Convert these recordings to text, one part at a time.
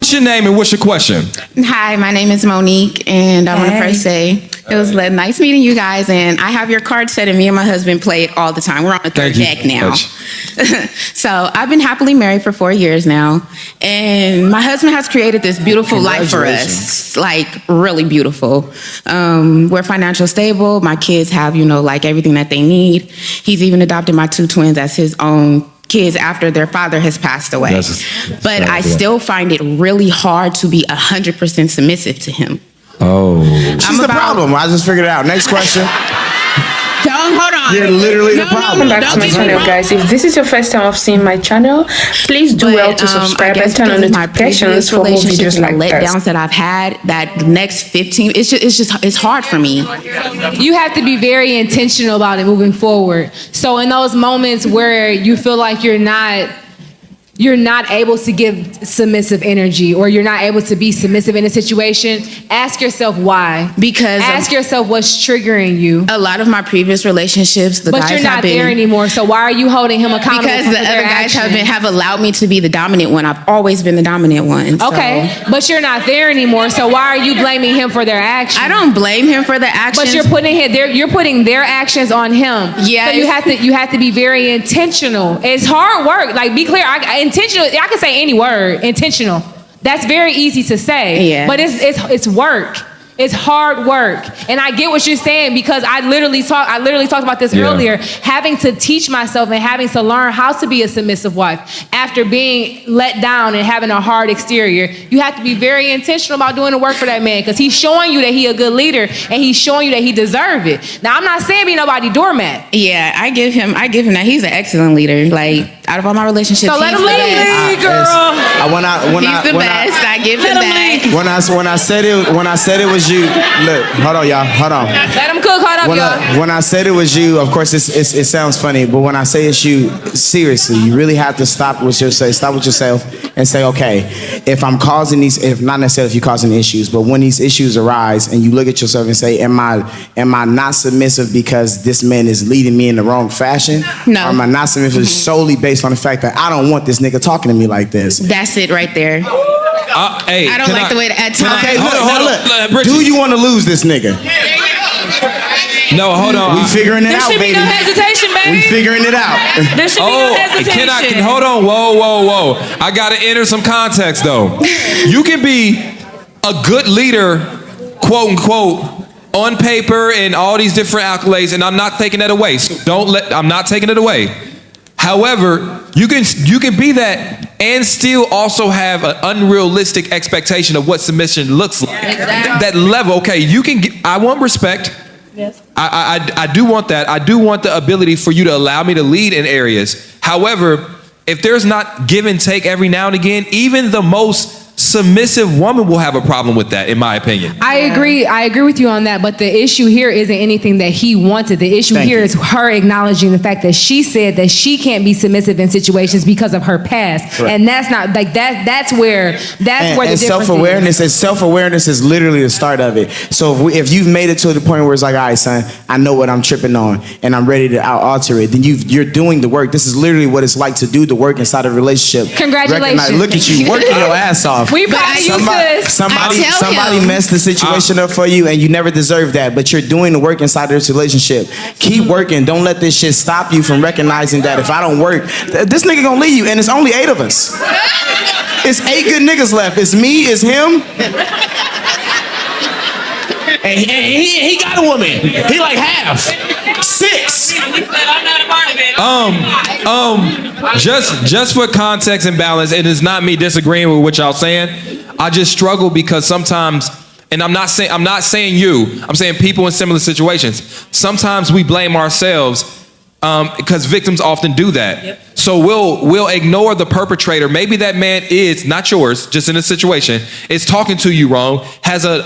What's your name and what's your question? Hi, my name is Monique, and I want to first say it was nice meeting you guys, and I have your card set, and me and my husband play it all the time. We're on the third deck now. So I've been happily married for 4 years now, and my husband has created this beautiful life for us, like really beautiful. We're financially stable. My kids have, like everything that they need. He's even adopted my 2 twins as his own kids after their father has passed away. But I still find it really hard to be 100% submissive to him. Oh. She's the problem. I just figured it out. Next question. Hold on. You're literally the problem. Welcome back to my channel, guys. If this is your first time of seeing my channel, please do well to subscribe and turn on notifications for more videos like this. Letdowns that I've had, that next 15, it's hard for me. You have to be very intentional about it moving forward. So in those moments where you feel like you're not able to give submissive energy, or you're not able to be submissive in a situation, ask yourself why. Ask yourself what's triggering you. A lot of my previous relationships, but you're not there anymore. So why are you holding him accountable? Because the other guys have allowed me to be the dominant one. I've always been the dominant one. Okay, but you're not there anymore. So why are you blaming him for their actions? I don't blame him for the actions. But you're putting their actions on him. Yeah. So you have to be very intentional. It's hard work. Like, be clear. Intentional. I can say any word. Intentional. That's very easy to say. Yeah. But it's work. It's hard work. And I get what you're saying, because I literally talked about this earlier, having to teach myself and having to learn how to be a submissive wife after being let down and having a hard exterior. You have to be very intentional about doing the work for that man, because he's showing you that he's a good leader, and he's showing you that he deserves it. Now, I'm not saying be nobody doormat. Yeah, I give him that. He's an excellent leader. Like, out of all my relationships, so let him lead, girl. He's the best. I give him that. When I said it was you. Look, hold on, y'all. Hold on. Let him cook. Hold up, y'all. When I said it was you, of course it sounds funny, but when I say it's you, seriously, you really have to stop with yourself and say, okay, if I'm causing these, if not necessarily if you're causing issues, but when these issues arise and you look at yourself and say, am I not submissive because this man is leading me in the wrong fashion? No. Or am I not submissive solely based on the fact that I don't want this nigga talking to me like this? That's it right there. Hey, I don't like the way that at times. Okay, look. Do you want to lose this nigga? No, hold on. We figuring it out, baby. There should be no hesitation, baby. We figuring it out. There should be no hesitation. Hold on. Whoa. I got to enter some context, though. You can be a good leader, quote unquote, on paper and all these different accolades, and I'm not taking that away. So I'm not taking it away. However, you can be that and still also have an unrealistic expectation of what submission looks like. Exactly. That level, okay, I want respect. Yes. I do want that. I do want the ability for you to allow me to lead in areas. However, if there's not give and take every now and again, even the most submissive woman will have a problem with that, in my opinion. I agree with you on that, but the issue here isn't anything that he wanted. The issue here is her acknowledging the fact that she said that she can't be submissive in situations because of her past. Correct. And that's not like that. That's where the difference self-awareness is. Self-awareness is literally the start of it. So if you've made it to the point where it's like, all right, son, I know what I'm tripping on and I'm ready to alter it, then you're doing the work. This is literally what it's like to do the work inside a relationship. Congratulations. Look at you working your ass off. We probably somebody messed the situation up for you and you never deserved that, but you're doing the work inside of this relationship. Keep working. Don't let this shit stop you from recognizing that if I don't work, this nigga gonna leave you, and it's only 8 of us. It's 8 good niggas left. It's me, it's him. And he got a woman. He like half. 6. Just for context and balance, it is not me disagreeing with what y'all saying. I just struggle because sometimes, and I'm not saying you, I'm saying people in similar situations. Sometimes we blame ourselves because victims often do that. Yep. So we'll ignore the perpetrator. Maybe that man is not yours, just in a situation, is talking to you wrong, has a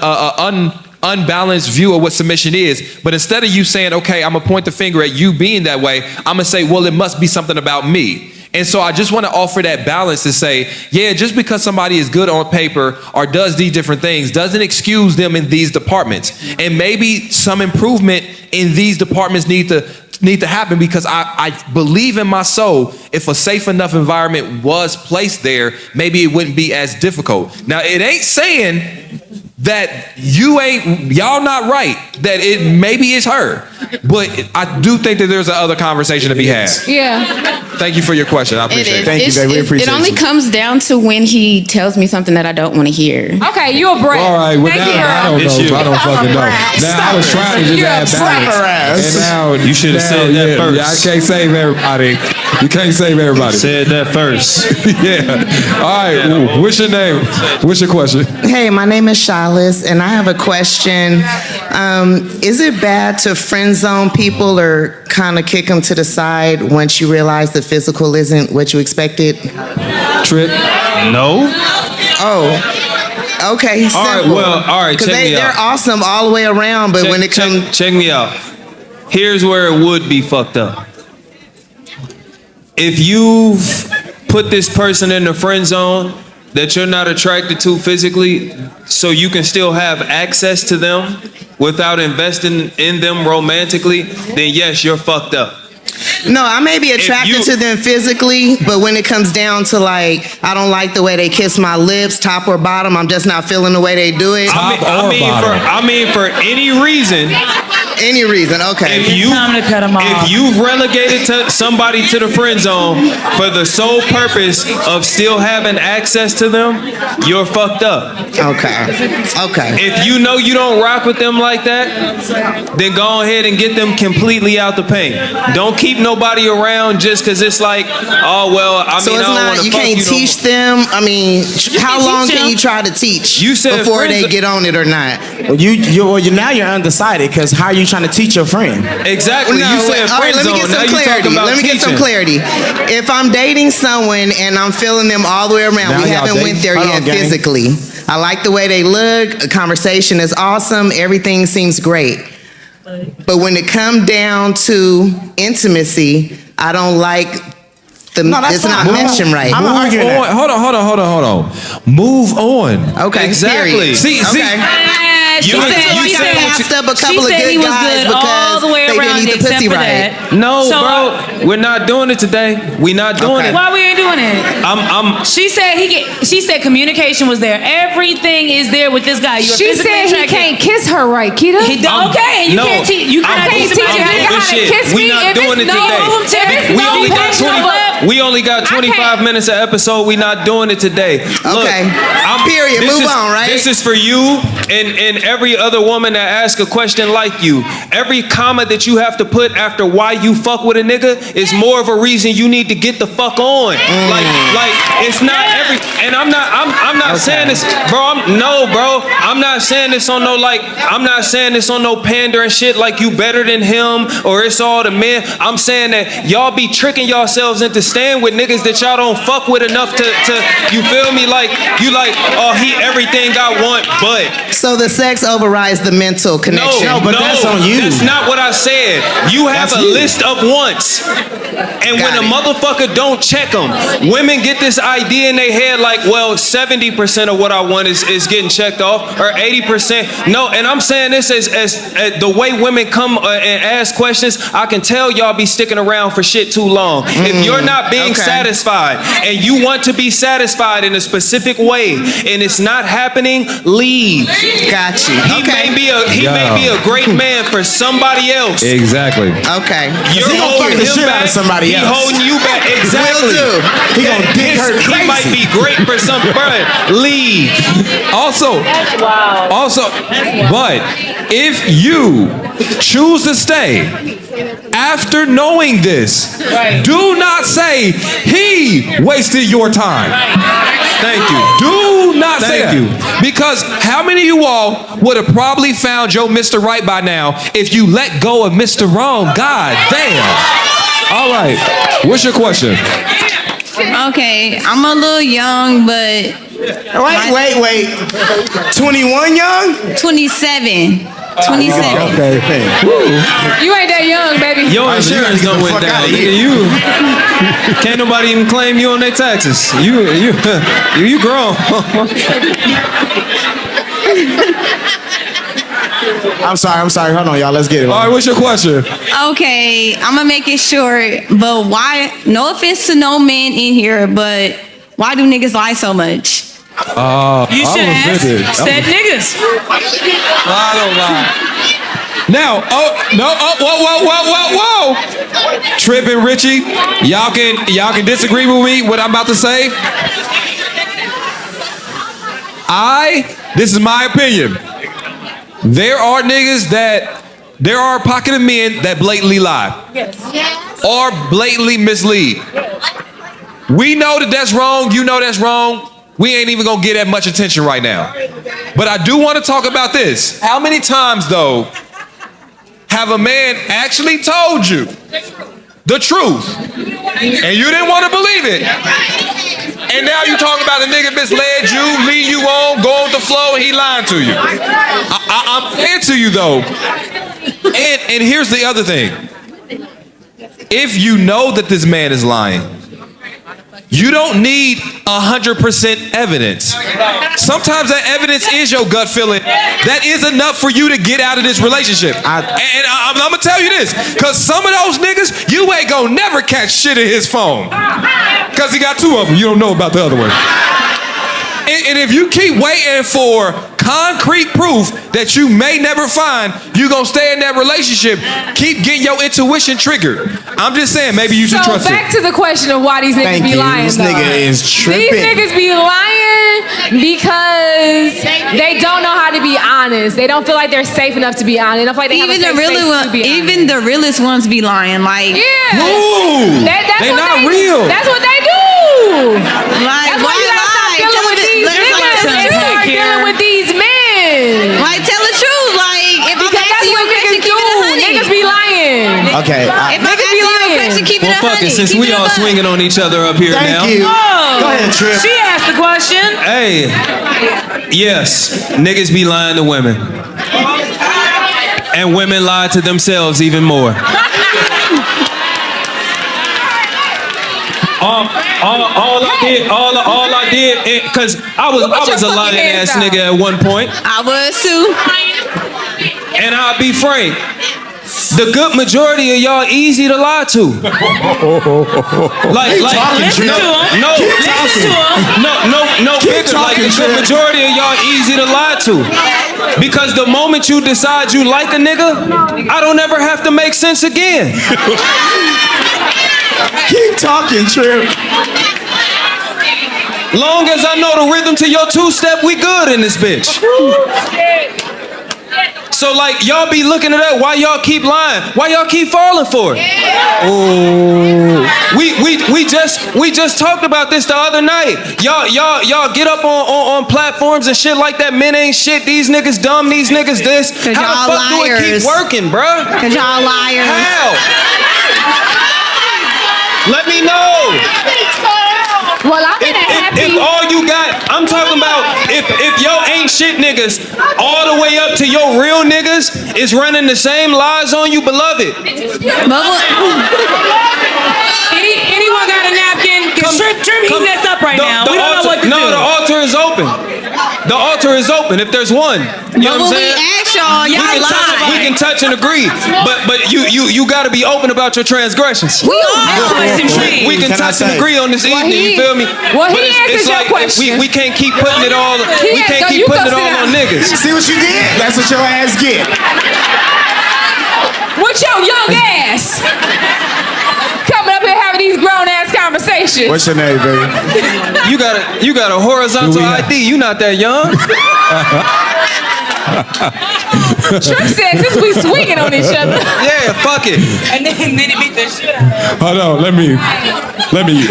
unbalanced view of what submission is, but instead of you saying, okay, I'm gonna point the finger at you being that way, I'm gonna say, well, it must be something about me. And so I just want to offer that balance to say, yeah, just because somebody is good on paper or does these different things doesn't excuse them in these departments. And maybe some improvement in these departments need to need to happen because I believe in my soul if a safe enough environment was placed there, maybe it wouldn't be as difficult. Now, it ain't saying that y'all not right, that it maybe it's her. But I do think that there's another conversation to be had. Yeah. Thank you for your question. I appreciate it. Thank you, baby. We appreciate it. It only comes down to when he tells me something that I don't want to hear. Okay, you a brat. All right, well, Thank now, you, I don't know. I don't fucking know. Now, I was trying to just add balance. And now, you should have said that first. Yeah, I can't save everybody. You can't save everybody. Said that first. Yeah. All right, what's your name? What's your question? Hey, my name is Shalis, and I have a question. Is it bad to friend zone people or kind of kick them to the side once you realize the physical isn't what you expected? Trip? No. Oh, okay. All right, simple. well, all right, check me out. They're awesome all the way around, but when it comes... Check me out. Here's where it would be fucked up. If you've put this person in the friend zone that you're not attracted to physically, so you can still have access to them without investing in them romantically, then yes, you're fucked up. No, I may be attracted to them physically, but when it comes down to like, I don't like the way they kiss my lips, top or bottom, I'm just not feeling the way they do it. I mean for any reason. Any reason, okay. If you've relegated somebody to the friend zone for the sole purpose of still having access to them, you're fucked up. Okay. If you know you don't rock with them like that, then go ahead and get them completely out the paint. Don't keep nobody around just because it's like, oh well, I so mean, it's I don't not, want to you fuck can't you teach them. I mean, how long can you try to teach before they get on it or not? Well, now you're undecided because how are you trying to teach your friend? Exactly. No, you said all right, let me get some clarity. Let me get some clarity. If I'm dating someone and I'm feeling them all the way around, Now we haven't went there yet physically. I like the way they look. The conversation is awesome. Everything seems great. But when it comes down to intimacy, I don't like it's not mentioned right. I'm arguing that. Hold on. Move on. Okay. Exactly. Period. See. She said passed up a couple of good guys because they didn't eat the pussy right. No, bro, we're not doing it today. We're not doing it. Why we ain't doing it? She said communication was there. Everything is there with this guy. She said he can't kiss her right, Kita. Okay, and you can't teach. You can't teach a nigga how to kiss me. We're not doing it today. We only got 25 minutes of episode. We're not doing it today. Okay. Period. Move on, right? This is for you and every other woman that asks a question like you. Every comma that you have to put after why you fuck with a nigga is more of a reason you need to get the fuck on. Like it's not every. And I'm not saying this, bro. I'm not saying this on no I'm not saying this on no pandering shit like you better than him or it's all the men. I'm saying that y'all be tricking yourselves into staying with niggas that y'all don't fuck with enough to you feel me? Like you oh he everything I want, but so the sex overrides the mental connection. No, but that's on you. That's not what I said. You have a list of wants. And when a motherfucker don't check them, women get this idea in their head like, well, 70% of what I want is getting checked off, or 80%. No, and I'm saying this as the way women come and ask questions, I can tell y'all be sticking around for shit too long. If you're not being satisfied and you want to be satisfied in a specific way and it's not happening, leave. Got you. He may be a great man for somebody else. Exactly. Okay. You're holding him back. Somebody else. He holding you back. Exactly. He gonna dig her crazy. He might be great for some friend. Leave. Also, but if you choose to stay after knowing this, do not say he wasted your time. Thank you. Do not say that. Because how many of you all would have probably found your Mr. Right by now if you let go of Mr. Wrong? God damn. All right. What's your question? Okay, I'm a little young, but... Wait. 21 young? 27. 27. Okay. You ain't that young, baby. Your insurance done went down. You can't nobody even claim you on their taxes. You grown. I'm sorry. Hold on, y'all. Let's get it. All right, what's your question? Okay, I'm gonna make it short, but why? No offense to no men in here, but why do niggas lie so much? You should ask. Said niggas. I don't lie. Now, whoa. Trip and Richie, y'all can disagree with me what I'm about to say. This is my opinion. There are a pocket of men that blatantly lie. Yes. Or blatantly mislead. We know that that's wrong. You know that's wrong. We ain't even gonna get that much attention right now. But I do want to talk about this. How many times, though, have a man actually told you the truth and you didn't want to believe it? And now you talking about a nigga misled you, lead you on, go with the flow, and he lying to you. I'm into you, though. And here's the other thing. If you know that this man is lying, you don't need 100% evidence. Sometimes that evidence is your gut feeling. That is enough for you to get out of this relationship. I'm gonna tell you this, cause some of those niggas, you ain't gonna never catch shit in his phone. Cause he got two of them, you don't know about the other one. And if you keep waiting for concrete proof that you may never find, you gonna stay in that relationship, keep getting your intuition triggered. I'm just saying, maybe you should trust it. So back to the question of why these niggas be lying. This nigga is tripping. These niggas be lying because they don't know how to be honest. They don't feel like they're safe enough to be honest. They don't feel like they Even have a safe space to be honest. even the realest ones be lying. Like, yeah, Ooh, they not real. That's what they do. like, That's why you gotta stop dealing with these niggas and start dealing with these men. Like, tell the truth. Like, if Because that's what niggas do. Niggas be lying. Okay. If I ask you a question, keep it a Fuck it, honey. since Keep we it a all buck. swinging on each other up here now. Thank you. Oh, Go ahead, Trip. she asked the question. Hey, yes, niggas be lying to women. And women lie to themselves even more. All I did, cause I was a lying ass nigga at one point. I was too. And I'll be frank, the good majority of y'all easy to lie to. Like Listen to him. no, bigger. Like the good majority of y'all easy to lie to. Because the moment you decide you like a nigga, I don't ever have to make sense again. Keep talking, Trip. Long as I know the rhythm to your two-step, we good in this bitch. So like y'all be looking at that, why y'all keep lying? Why y'all keep falling for it? Oh, we just talked about this the other night. Y'all get up on platforms and shit like that. Men ain't shit. These niggas dumb. These niggas this. How the fuck do it keep working, bruh? Cause y'all liars. How? Let me know. Well, I'm in a happy. If all you got, I'm talking about if your ain't shit niggas all the way up to your real niggas is running the same lies on you, beloved. Anyone got a napkin? Trip heating this up right now. We don't know what to do. No, the altar is open. The altar is open if there's one. You know what I'm saying? We ask y'all, We can touch and agree, but you got to be open about your transgressions. We all We can touch and agree on this evening. You feel me? Well, But he answered your question. we can't keep putting it all. We can't keep putting it all on niggas. See what you did? That's what your ass get. With your young ass. Coming up here having these grown ass conversations. What's your name, baby? You got a horizontal ID. You not that young. Trip said since we swinging on each other. Yeah, fuck it. And then he beat the shit out. Hold on, let me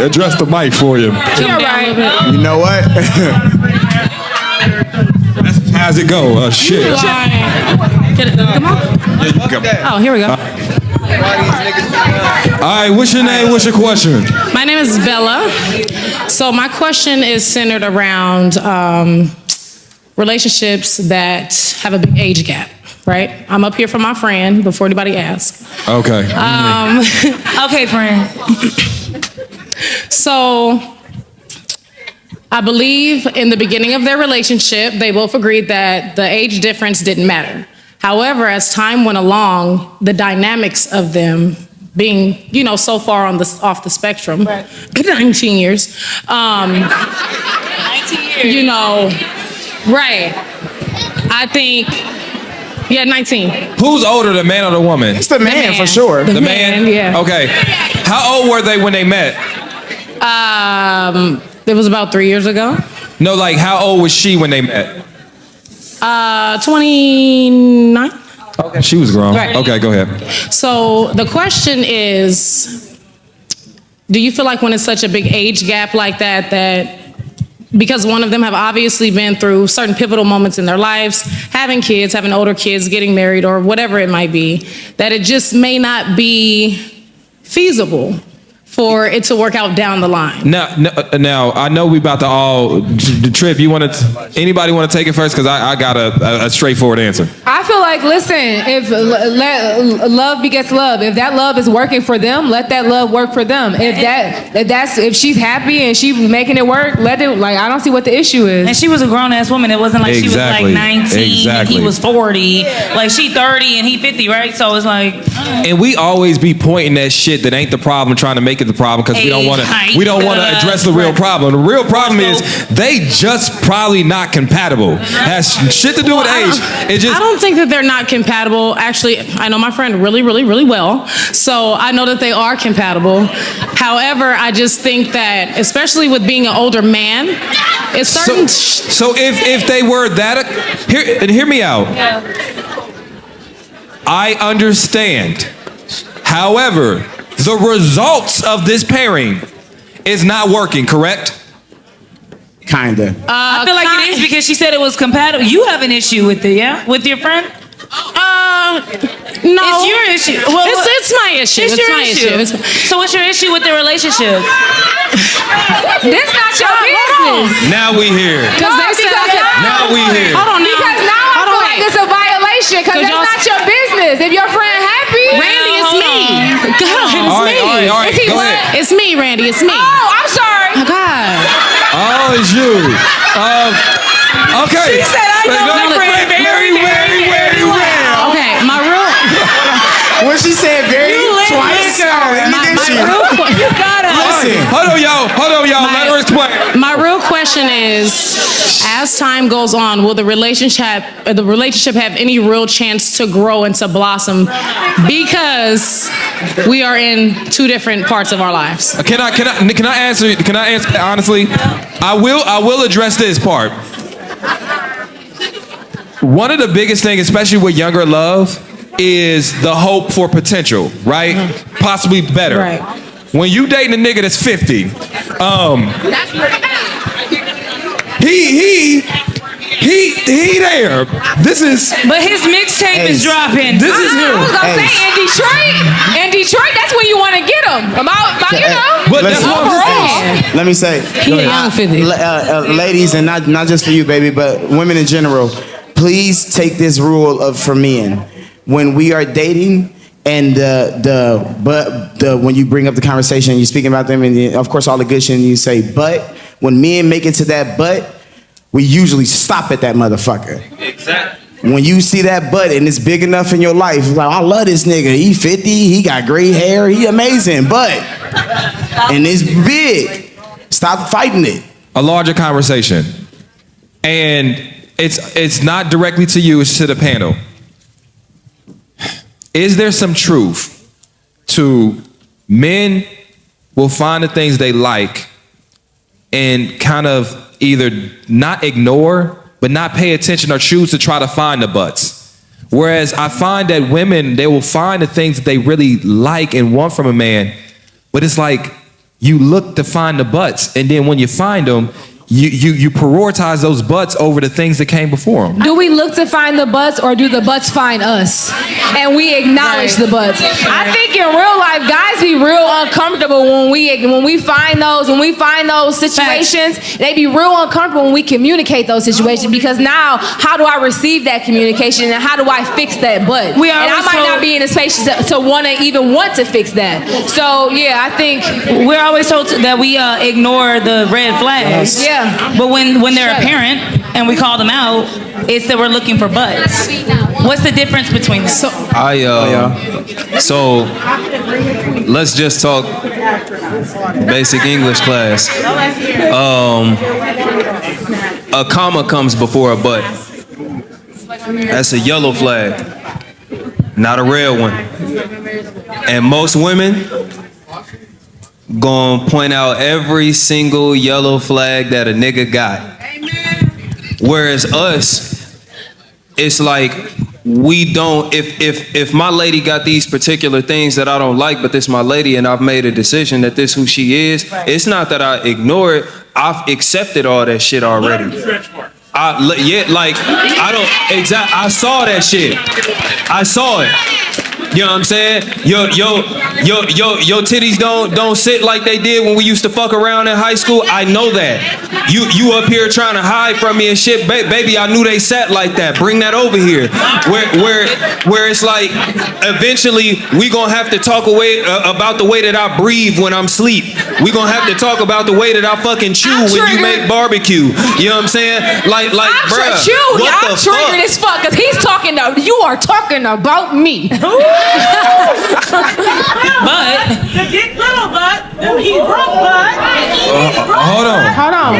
address the mic for you. You're right. You know what? How's it go? Shit. Come on. Oh, here we go. All right, what's your name? What's your question? My name is Bella. So my question is centered around relationships that have a big age gap, right? I'm up here for my friend before anybody asks. Okay. Okay, friend. So I believe in the beginning of their relationship, they both agreed that the age difference didn't matter. However, as time went along, the dynamics of them being, you know, so far off the spectrum, 19 years, 19 years. you know, right. I think, 19. Who's older, the man or the woman? It's the man for sure. The man, yeah. Okay. How old were they when they met? It was about 3 years ago. No, like how old was she when they met? 29. Okay. She was grown. Right. Okay, go ahead. So the question is, do you feel like when it's such a big age gap like that because one of them have obviously been through certain pivotal moments in their lives, having kids, having older kids, getting married, or whatever it might be, that it just may not be feasible for it to work out down the line? Now I know we about to all Trip. You want to? Anybody want to take it first? Because I got a straightforward answer. I feel like, listen, if love begets love, if that love is working for them, let that love work for them. If she's happy and she's making it work, let it. Like, I don't see what the issue is. And she was a grown ass woman. It wasn't like she was like 19 and he was 40. Like she 30 and he 50, right? So it's like. And we always be pointing at shit that ain't the problem, trying to make it the problem because we don't want to address the real problem. The real problem is they just probably not compatible. Has shit to do with age. I don't think that they're not compatible. Actually, I know my friend really, really, really well, so I know that they are compatible. However, I just think that, especially with being an older man, it's certain. So if they were that, hear me out. I understand. However, the results of this pairing is not working, correct? Kinda. I feel like it is because she said it was compatible. You have an issue with it, yeah? With your friend? No. It's your issue. Well, it's my issue. It's your my issue. So what's your issue with the relationship? This not your business. Now we here. Now we here. Hold on now. Because now I feel like it's a violation because that's not your business. If your friend happy, Randy, it's me. God, it's All me. right, Is he go what? ahead. It's me, Randy. It's me. Oh, I'm sorry. Oh, God. Oh, it's you. Okay. She said I know my friend very, very, very well. Okay, my real. When she said very twice, You gotta. Listen. Hold on, y'all. Let her explain. My real question is, as time goes on, will the relationship have any real chance to grow and to blossom because we are in two different parts of our lives? Can I answer honestly? I will address this part. One of the biggest things, especially with younger love, is the hope for potential, right? Possibly better. Right. When you dating a nigga that's 50, he there. This is. But his mixtape is dropping. This is him. I was gonna say in Detroit, that's when you want to get them. About you know. But that's what I'm saying. Let me say, He a young 50. ladies, and not just for you, baby, but women in general, please take this rule for men. When we are dating, and when you bring up the conversation, you're speaking about them, and of course all the good shit, and you say, but when men make it to that but, we usually stop at that motherfucker. Exactly. When you see that butt and it's big enough in your life, it's like, I love this nigga. He 50, he got gray hair, he amazing, but, and it's big. Stop fighting it. A larger conversation. And it's not directly to you, it's to the panel. Is there some truth to men will find the things they like and kind of either not ignore, but not pay attention or choose to try to find the butts? Whereas I find that women, they will find the things that they really like and want from a man, but it's like you look to find the butts, and then when you find them, you prioritize those butts over the things that came before them. Do we look to find the butts, or do the butts find us? And we acknowledge the butts. I think in real life, guys be real uncomfortable when we find those situations. They be real uncomfortable when we communicate those situations, because now how do I receive that communication and how do I fix that butt? And I might not be in a space to want to fix that. So yeah, I think we're always told that we ignore the red flags. Yeah. But when they're apparent and we call them out, it's that we're looking for butts. What's the difference between them? So let's just talk basic English class. A comma comes before a but. That's a yellow flag, not a red one. And most women gonna point out every single yellow flag that a nigga got. Whereas us, it's like we don't, if my lady got these particular things that I don't like, but this my lady and I've made a decision that this who she is, it's not that I ignore it, I've accepted all that shit already. I saw that shit. I saw it. You know what I'm saying? Your titties don't sit like they did when we used to fuck around in high school. I know that. You up here trying to hide from me and shit, baby. I knew they sat like that. Bring that over here. Where it's like, eventually we gonna have to talk about the way that I breathe when I'm asleep. We gonna have to talk about the way that I fucking chew when you make barbecue. You know what I'm saying? Like, bruh, what the fuck? I'm triggered as fuck because you are talking about me. But hold on.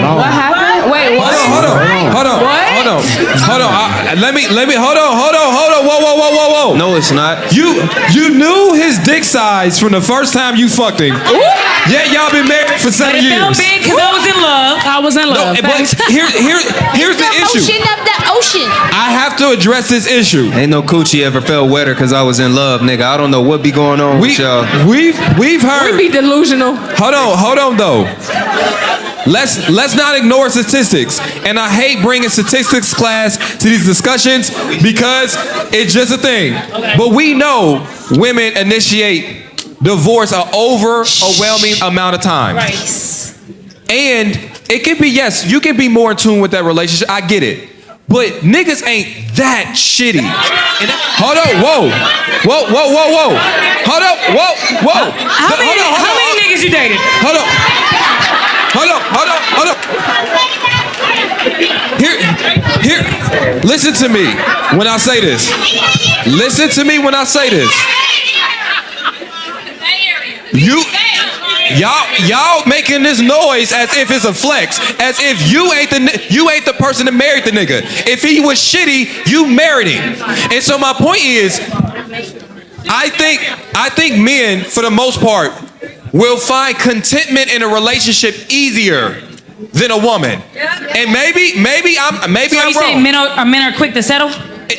What happened? Wait, what? Hold on. Let me. Hold on. Whoa. No, it's not. You knew his dick size from the first time you fucked him. Yeah, y'all been married for 7 years. It felt big because I was in love. I was in love. No, but here's the issue. Ocean of the ocean. I have to address this issue. Ain't no coochie ever felt wetter because I was in love, nigga. I don't know what be going on with y'all. We've heard. We be delusional. Hold on though. Let's not ignore statistics. And I hate bringing statistics class to these discussions because it's just a thing. But we know women initiate divorce an overwhelming amount of times. Right. And it can be, yes, you can be more in tune with that relationship. I get it. But niggas ain't that shitty. Hold on, whoa. Hold up, whoa. How many niggas you dated? Hold up. Here, listen to me when I say this. Y'all making this noise as if it's a flex, as if you ain't the person that married the nigga. If he was shitty, you married him. And so my point is, I think men, for the most part, will find contentment in a relationship easier than a woman. And maybe I'm wrong. Saying men are quick to settle?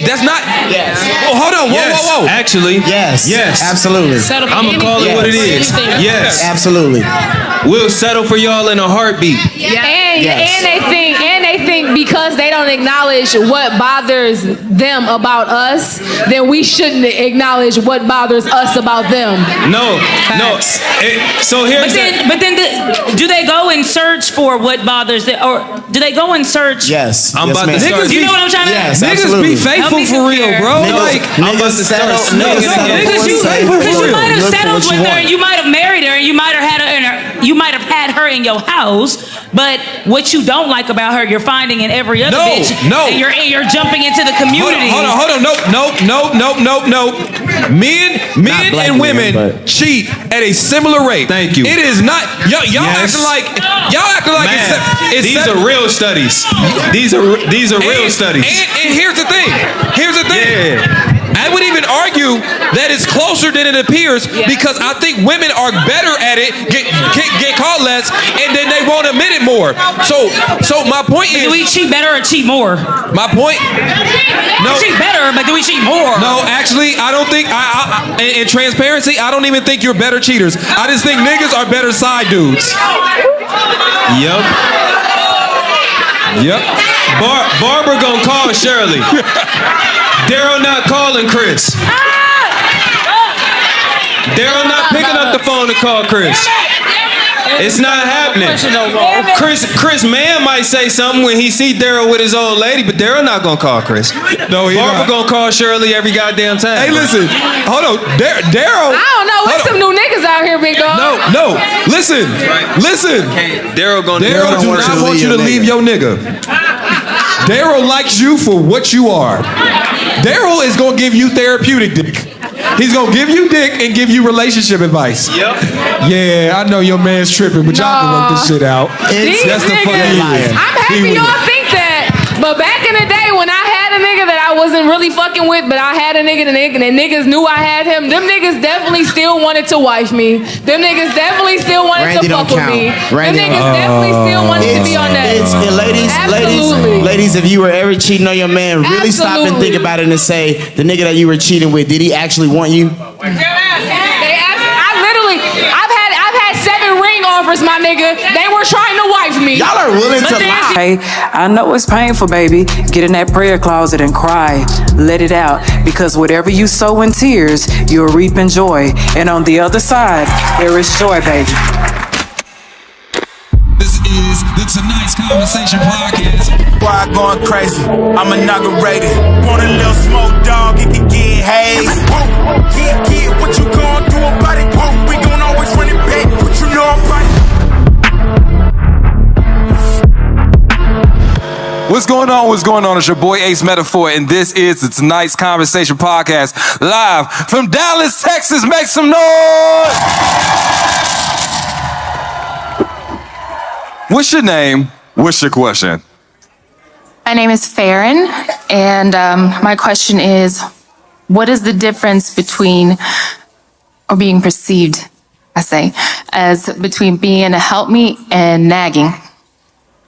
That's not. Yes. Well, hold on. Whoa. Actually, yes. Absolutely. I'm gonna call it what it is. Yes. Absolutely. We'll settle for y'all in a heartbeat. Yeah. And they think because they don't acknowledge what bothers them about us, then we shouldn't acknowledge what bothers us about them. No. So here's but then do they go and search for what bothers them, or do they go and search? Yes. I'm about to start. You know what I'm trying to? Yes, niggas absolutely. be faithful for real, bro. I'm about to start. Because you might have settled with her, you might have married her, and you might have had her in your house. But what you don't like about her, you're finding in every other bitch. No. And you're jumping into the community. Hold on. Nope. Men and women cheat at a similar rate. Thank you. It is not. Y'all acting like it's these are real studies. These are real studies. And here's the thing. Yeah. I would even argue that it's closer than it appears because I think women are better at it, get caught less, and then they won't admit it more. So my point is, do we cheat better or cheat more? My point. No, we cheat better, but do we cheat more? No, actually, I don't think. In transparency, I don't even think you're better cheaters. I just think niggas are better side dudes. Yep. Barbara gonna call Shirley. Daryl not calling Chris. Daryl not picking up the phone to call Chris. It's not happening. Chris man might say something when he see Daryl with his old lady, but Daryl not gonna call Chris. No, he Barbara not. gonna call Shirley every goddamn time. Hey, listen. Hold on, Daryl. I don't know. What's some new niggas out here, big dog? No. Listen. Daryl do not want you to leave your nigga. Daryl likes you for what you are. Daryl is gonna give you therapeutic dick. He's gonna give you dick and give you relationship advice. Yep. Yeah, I know your man's tripping, but y'all can work this shit out. That's the fucking liar. I'm happy y'all think that, but back in the day when I had a nigga that I wasn't really fucking with, but I had a nigga and niggas knew I had him, them niggas definitely still wanted to wife me. Them niggas definitely still wanted to fuck with me. Them niggas definitely still wanted to be on that. Ladies, if you were ever cheating on your man, really stop and think about it and say, the nigga that you were cheating with, did he actually want you? I've had 7 ring offers, my nigga. They were trying to wife me. Y'all are willing to lie. Hey, I know it's painful, baby. Get in that prayer closet and cry. Let it out. Because whatever you sow in tears, you'll reap in joy. And on the other side, there is joy, baby. This is the Tonight's Conversation podcast. Why going crazy? I'm inaugurated. Want a little smoke, dog? It can get haze. Get what you gon' do about it? We gon' always run it back. What you know about it? What's going on? What's going on? It's your boy Ace Metaphor, and this is the Tonight's Conversation podcast, live from Dallas, Texas. Make some noise! What's your name? What's your question? My name is Farron, and my question is, what is the difference between, or being perceived, I say, as between being a helpmeet and nagging?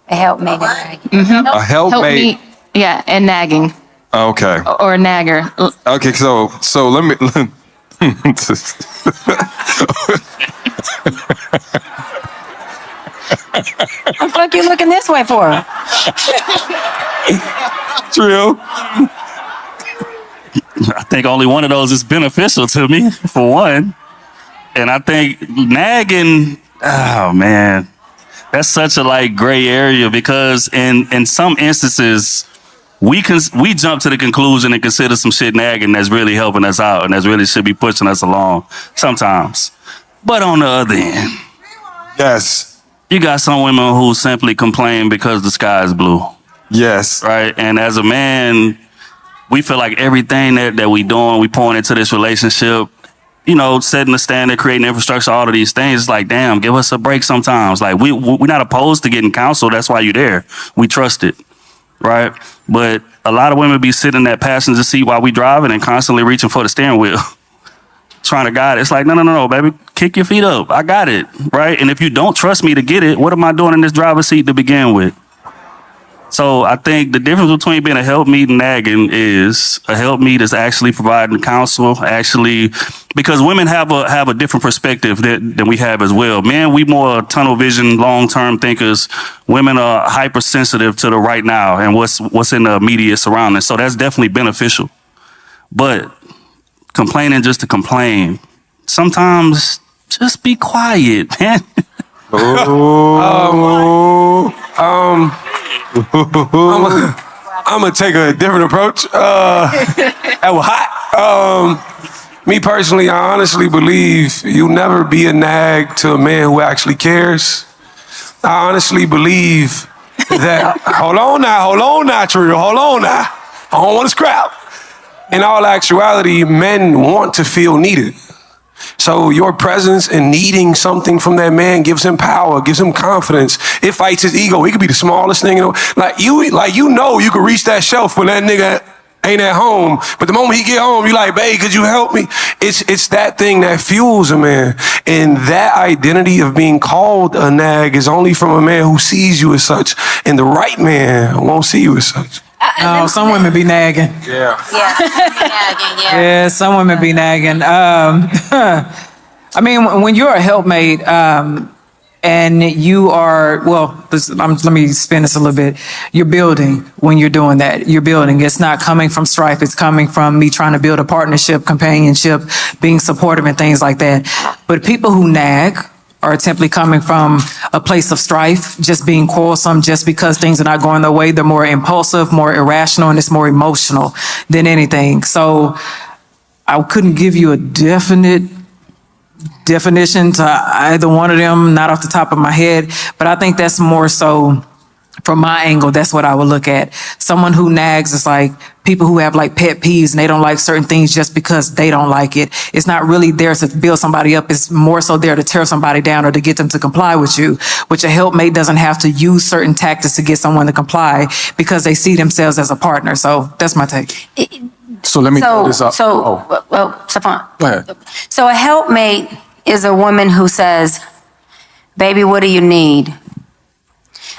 A helpmate and nagging. Mm-hmm. A helpmate? Yeah, and nagging. Okay. Or a nagger. Okay, so let me... What the fuck you looking this way for? Trill. I think only one of those is beneficial to me, for one. And I think nagging, oh man, that's such a gray area, because in some instances we jump to the conclusion and consider some shit nagging that's really helping us out and that's really should be pushing us along sometimes. But on the other end, yes, you got some women who simply complain because the sky is blue. Yes. Right? And as a man, we feel like everything that we doing, we pouring into this relationship, setting the standard, creating infrastructure, all of these things. It's like, damn, give us a break sometimes. Like, we're not opposed to getting counsel. That's why you're there. We trust it. Right? But a lot of women be sitting in that passenger seat while we driving and constantly reaching for the steering wheel. Trying to guide it. It's like, no, baby, kick your feet up. I got it, right? And if you don't trust me to get it, what am I doing in this driver's seat to begin with? So I think the difference between being a helpmeet and nagging is a helpmeet is actually providing counsel, because women have a different perspective than we have as well. Men, we more tunnel vision, long-term thinkers. Women are hypersensitive to the right now and what's in the immediate surroundings. So that's definitely beneficial. But complaining just to complain, sometimes just be quiet, man. I'm gonna take a different approach. That was hot. Me personally, I honestly believe you'll never be a nag to a man who actually cares. I honestly believe that. Hold on now, Trill. Hold on now. I don't want to scrap. In all actuality, men want to feel needed. So your presence and needing something from that man gives him power, gives him confidence. It fights his ego. He could be the smallest thing. You can reach that shelf when that nigga ain't at home. But the moment he get home, you like, babe, could you help me? It's that thing that fuels a man. And that identity of being called a nag is only from a man who sees you as such. And the right man won't see you as such. Oh, some women be nagging. Yeah. Yeah, some women be nagging. I mean, when you're a helpmate, and you are, let me spin this a little bit. You're building when you're doing that. You're building. It's not coming from strife. It's coming from me trying to build a partnership, companionship, being supportive and things like that. But people who nag are simply coming from a place of strife, just being quarrelsome, just because things are not going their way. They're more impulsive, more irrational, and it's more emotional than anything. So I couldn't give you a definite definition to either one of them, not off the top of my head, but I think that's more so from my angle, that's what I would look at. Someone who nags is like people who have like pet peeves and they don't like certain things just because they don't like it. It's not really there to build somebody up. It's more so there to tear somebody down or to get them to comply with you, which a helpmate doesn't have to use certain tactics to get someone to comply because they see themselves as a partner. So that's my take. So let me throw this up. Well, Stefan. Go ahead. So a helpmate is a woman who says, baby, what do you need?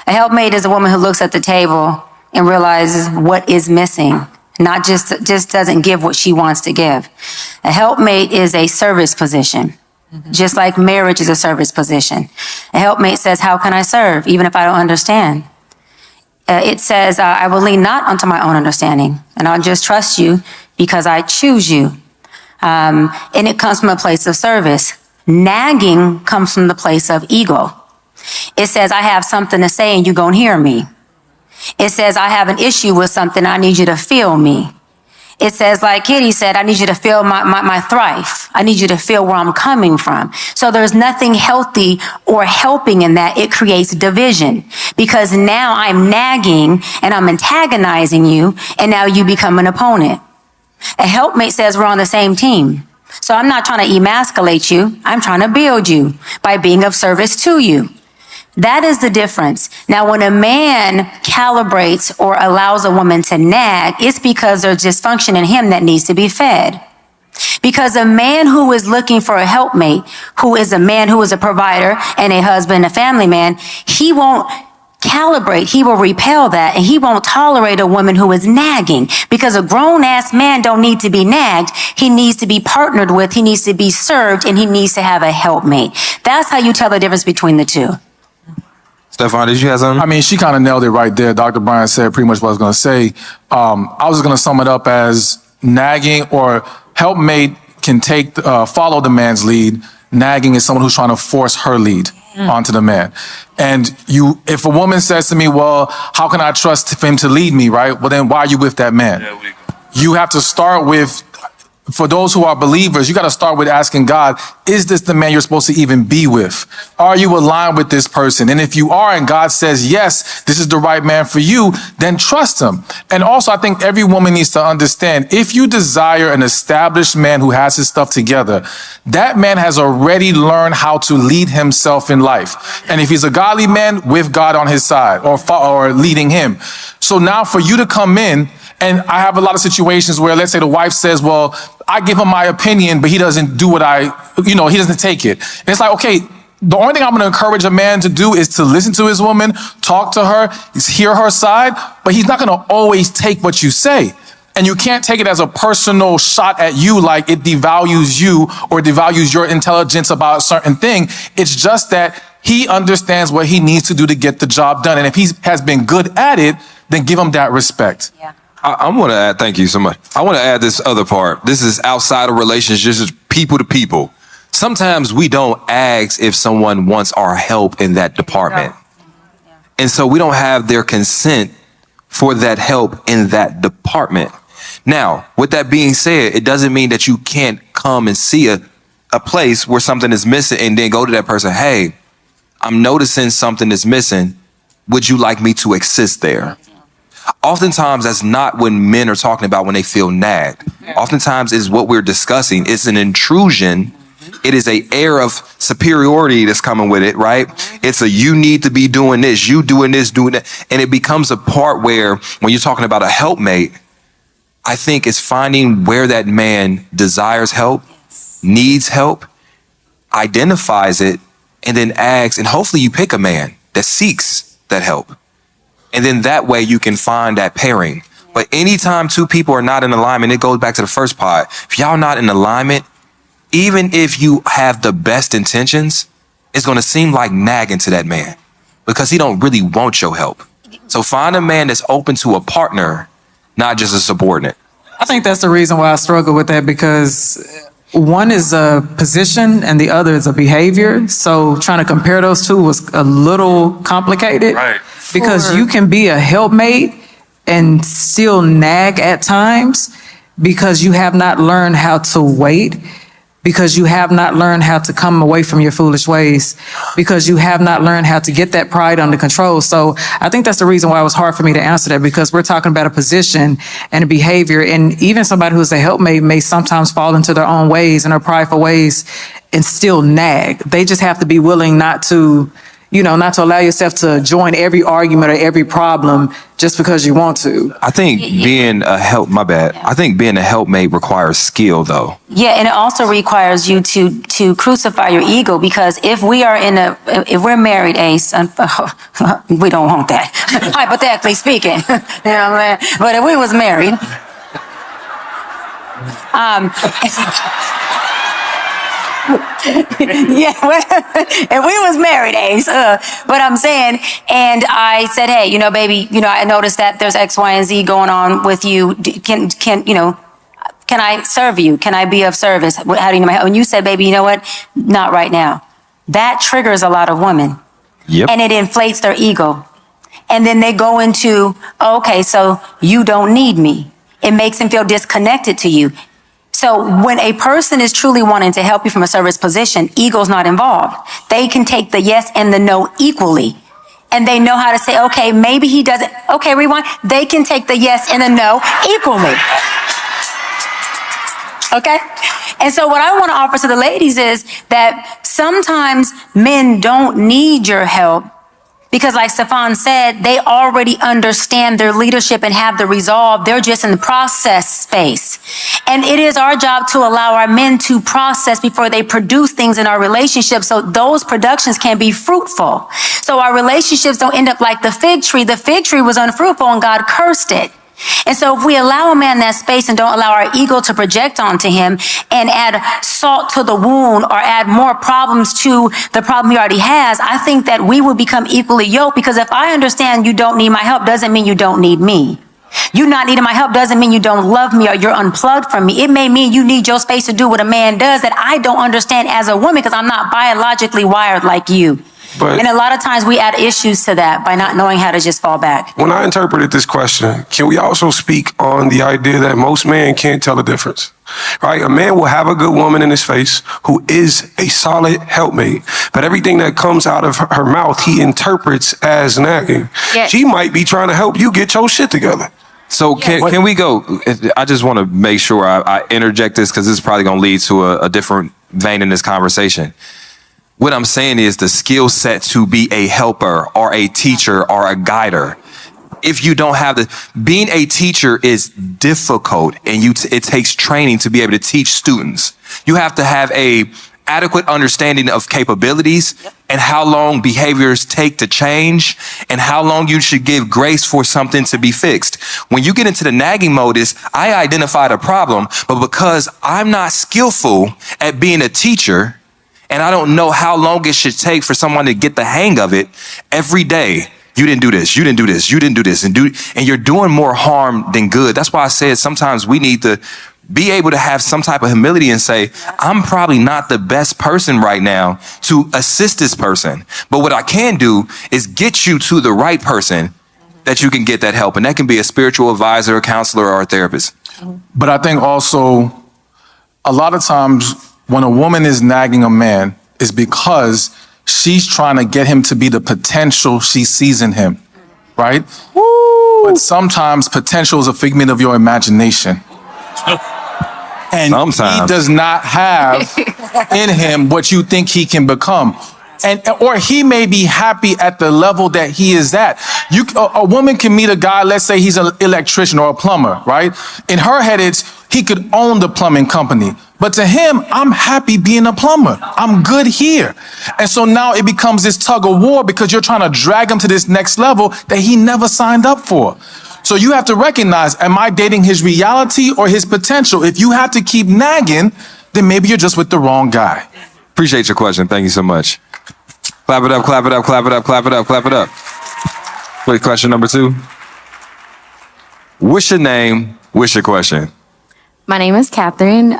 A helpmate is a woman who looks at the table and realizes what is missing, not just doesn't give what she wants to give. A helpmate is a service position, just like marriage is a service position. A helpmate says, how can I serve, even if I don't understand? It says, I will lean not unto my own understanding, and I'll just trust you because I choose you. And it comes from a place of service. Nagging comes from the place of ego. It says, I have something to say and you gonna hear me. It says, I have an issue with something, I need you to feel me. It says, like Kitty said, I need you to feel my thrive. I need you to feel where I'm coming from. So there's nothing healthy or helping in that. It creates division because now I'm nagging and I'm antagonizing you and now you become an opponent. A helpmate says we're on the same team. So I'm not trying to emasculate you. I'm trying to build you by being of service to you. That is the difference. Now, when a man calibrates or allows a woman to nag, it's because there's dysfunction in him that needs to be fed. Because a man who is looking for a helpmate, who is a man who is a provider and a husband, a family man, he won't calibrate. He will repel that and he won't tolerate a woman who is nagging because a grown-ass man don't need to be nagged. He needs to be partnered with, he needs to be served, and he needs to have a helpmate. That's how you tell the difference between the two. Stefan, did you have something? I mean, she kind of nailed it right there. Dr. Brian said pretty much what I was going to say. I was going to sum it up as nagging or helpmate can follow the man's lead. Nagging is someone who's trying to force her lead onto the man. And if a woman says to me, well, how can I trust him to lead me, right? Well, then why are you with that man? You have to start with, for those who are believers, you got to start with asking God, is this the man you're supposed to even be with? Are you aligned with this person? And if you are, and God says, yes, this is the right man for you, then trust him. And also, I think every woman needs to understand, if you desire an established man who has his stuff together, that man has already learned how to lead himself in life. And if he's a godly man, with God on his side or leading him. So now for you to come in, and I have a lot of situations where, let's say the wife says, well, I give him my opinion, but he doesn't do what he doesn't take it. And it's like, okay, the only thing I'm going to encourage a man to do is to listen to his woman, talk to her, hear her side, but he's not going to always take what you say. And you can't take it as a personal shot at you, like it devalues you or devalues your intelligence about a certain thing. It's just that he understands what he needs to do to get the job done. And if he has been good at it, then give him that respect. Yeah. I want to add, thank you so much. I want to add this other part. This is outside of relationships, just people to people. Sometimes we don't ask if someone wants our help in that department. And so we don't have their consent for that help in that department. Now, with that being said, it doesn't mean that you can't come and see a place where something is missing and then go to that person, hey, I'm noticing something is missing. Would you like me to assist there? Oftentimes, that's not when men are talking about when they feel nagged. Oftentimes, is what we're discussing. It's an intrusion. It is an air of superiority that's coming with it, right? It's a you need to be doing this, you doing this, doing that. And it becomes a part where when you're talking about a helpmate, I think it's finding where that man desires help, needs help, identifies it, and then asks, and hopefully you pick a man that seeks that help. And then that way you can find that pairing. But anytime two people are not in alignment, it goes back to the first part. If y'all not in alignment, even if you have the best intentions, it's going to seem like nagging to that man because he don't really want your help. So find a man that's open to a partner, not just a subordinate. I think that's the reason why I struggle with that, because one is a position and the other is a behavior. So trying to compare those two was a little complicated. Right. Because you can be a helpmate and still nag at times because you have not learned how to wait. because you have not learned how to come away from your foolish ways, because you have not learned how to get that pride under control. So I think that's the reason why it was hard for me to answer that, because we're talking about a position and a behavior, and even somebody who's a helpmate may sometimes fall into their own ways and their prideful ways and still nag. They just have to be willing not to allow yourself to join every argument or every problem just because you want to. I think being a helpmate requires skill, though. Yeah, and it also requires you to crucify your ego, because if we're married, Ace, we don't want that. Hypothetically speaking, you know what I'm saying? But if we was married, yeah, well, if we was married, Ace, but I'm saying, and I said, hey, baby, I noticed that there's X, Y, and Z going on with you. Can I serve you? Can I be of service? How do you know my help? And you said, baby, you know what? Not right now. That triggers a lot of women. Yep. And it inflates their ego. And then they go into, okay, so you don't need me. It makes them feel disconnected to you. So when a person is truly wanting to help you from a service position, ego's not involved. They can take the yes and the no equally. And they know how to say, okay, maybe he doesn't. Okay, rewind. They can take the yes and the no equally. Okay? And so what I want to offer to the ladies is that sometimes men don't need your help, because like Stefan said, they already understand their leadership and have the resolve. They're just in the process space. And it is our job to allow our men to process before they produce things in our relationship, so those productions can be fruitful. So our relationships don't end up like the fig tree. The fig tree was unfruitful and God cursed it. And so if we allow a man that space and don't allow our ego to project onto him and add salt to the wound or add more problems to the problem he already has, I think that we will become equally yoked, because if I understand you don't need my help, doesn't mean you don't need me. You not needing my help doesn't mean you don't love me or you're unplugged from me. It may mean you need your space to do what a man does that I don't understand as a woman, because I'm not biologically wired like you. But and a lot of times we add issues to that by not knowing how to just fall back. When I interpreted this question, can we also speak on the idea that most men can't tell the difference? Right? A man will have a good woman in his face who is a solid helpmate, but everything that comes out of her mouth, he interprets as nagging. Yeah. She might be trying to help you get your shit together. So can we go? I just want to make sure I interject this, because this is probably going to lead to a different vein in this conversation. What I'm saying is the skill set to be a helper or a teacher or a guider. If you don't have being a teacher is difficult, and it takes training to be able to teach students. You have to have a adequate understanding of capabilities and how long behaviors take to change and how long you should give grace for something to be fixed. When you get into the nagging mode, I identified a problem, but because I'm not skillful at being a teacher, and I don't know how long it should take for someone to get the hang of it, every day, you didn't do this, you didn't do this, you didn't do this, and you're doing more harm than good. That's why I said sometimes we need to be able to have some type of humility and say, I'm probably not the best person right now to assist this person. But what I can do is get you to the right person that you can get that help. And that can be a spiritual advisor, a counselor, or a therapist. But I think also a lot of times when a woman is nagging a man, is because she's trying to get him to be the potential she sees in him, right? Woo! But sometimes potential is a figment of your imagination. And sometimes he does not have in him what you think he can become. Or he may be happy at the level that he is at. A woman can meet a guy, let's say he's an electrician or a plumber, right? In her head, he could own the plumbing company. But to him, I'm happy being a plumber. I'm good here. And so now it becomes this tug of war, because you're trying to drag him to this next level that he never signed up for. So you have to recognize, am I dating his reality or his potential? If you have to keep nagging, then maybe you're just with the wrong guy. Appreciate your question. Thank you so much. Clap it up, clap it up, clap it up, clap it up, clap it up. Wait, question number 2. What's your name? What's your question? My name is Catherine.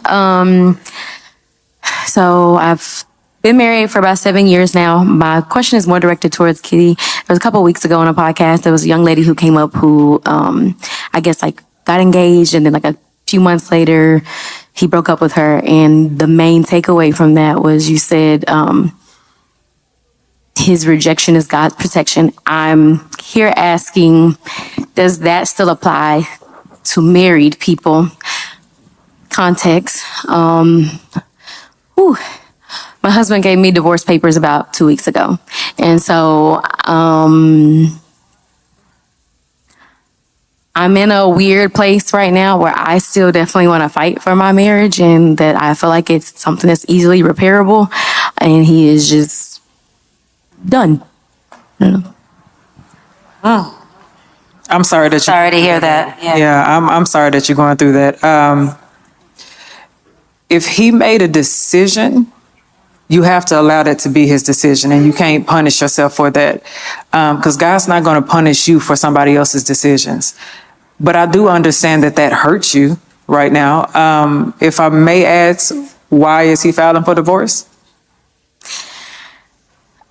So I've been married for about 7 years now. My question is more directed towards Kitty. It was a couple of weeks ago on a podcast. There was a young lady who came up who, I guess, got engaged, and then a few months later, he broke up with her. And the main takeaway from that was you said, his rejection is God's protection. I'm here asking, does that still apply to married people? Context. My husband gave me divorce papers about 2 weeks ago. And so I'm in a weird place right now where I still definitely want to fight for my marriage, and that I feel like it's something that's easily repairable, and he is just done. Oh. I'm sorry that Sorry to hear that. Yeah, I'm sorry that you're going through that. If he made a decision, you have to allow that to be his decision, and you can't punish yourself for that, because God's not going to punish you for somebody else's decisions. But I do understand that hurts you right now. If I may ask, why is he filing for divorce?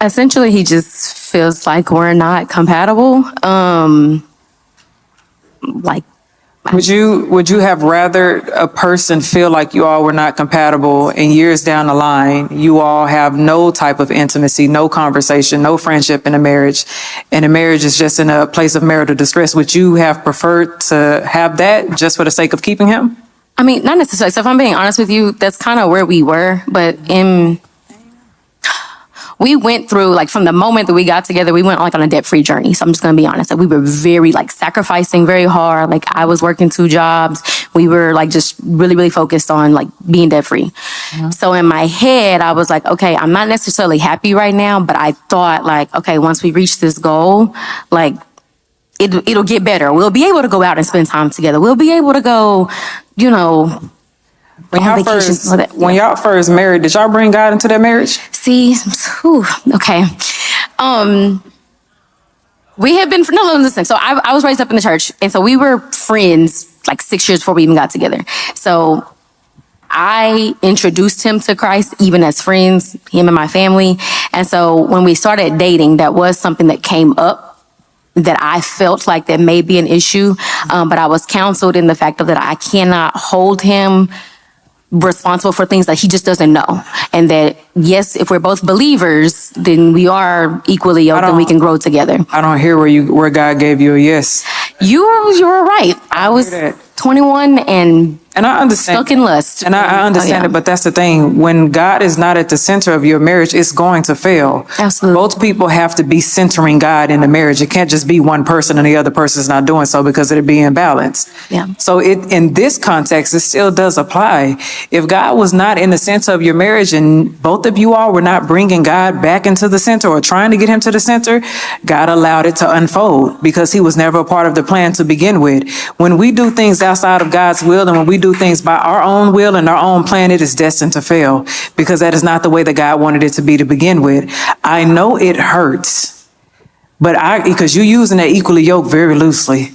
Essentially, he just feels like we're not compatible. Would you have rather a person feel like you all were not compatible, and years down the line, you all have no type of intimacy, no conversation, no friendship in a marriage, and the marriage is just in a place of marital distress? Would you have preferred to have that just for the sake of keeping him? I mean, not necessarily. So if I'm being honest with you, that's kind of where we were. But we went through, like, from the moment that we got together, we went like on a debt-free journey. So I'm just going to be honest. Like, we were very sacrificing very hard. Like, I was working 2 jobs. We were just really, really focused on being debt-free. Mm-hmm. So in my head, I was like, okay, I'm not necessarily happy right now, but I thought okay, once we reach this goal, it'll get better. We'll be able to go out and spend time together. We'll be able to go, when y'all first married, did y'all bring God into that marriage? See, okay. We had been, no, listen. So I was raised up in the church, and so we were friends 6 years before we even got together. So I introduced him to Christ even as friends, him and my family. And so when we started dating, that was something that came up that I felt like that may be an issue. But I was counseled in the fact of that I cannot hold him responsible for things that he just doesn't know. And that, yes, if we're both believers, then we are equally yoked and we can grow together. I don't hear where God gave you a yes. You were right. I was 21 and I understand. Stuck in lust. And I understand it, but that's the thing. When God is not at the center of your marriage, it's going to fail. Absolutely. Both people have to be centering God in the marriage. It can't just be one person and the other person's not doing so, because it'd be imbalanced. Yeah. So in this context, it still does apply. If God was not in the center of your marriage and both of you all were not bringing God back into the center or trying to get him to the center, God allowed it to unfold because he was never a part of the plan to begin with. When we do things outside of God's will, and when we do things by our own will and our own plan, it is destined to fail, because that is not the way that God wanted it to be to begin with. I know it hurts, but because you're using that equally yoked very loosely.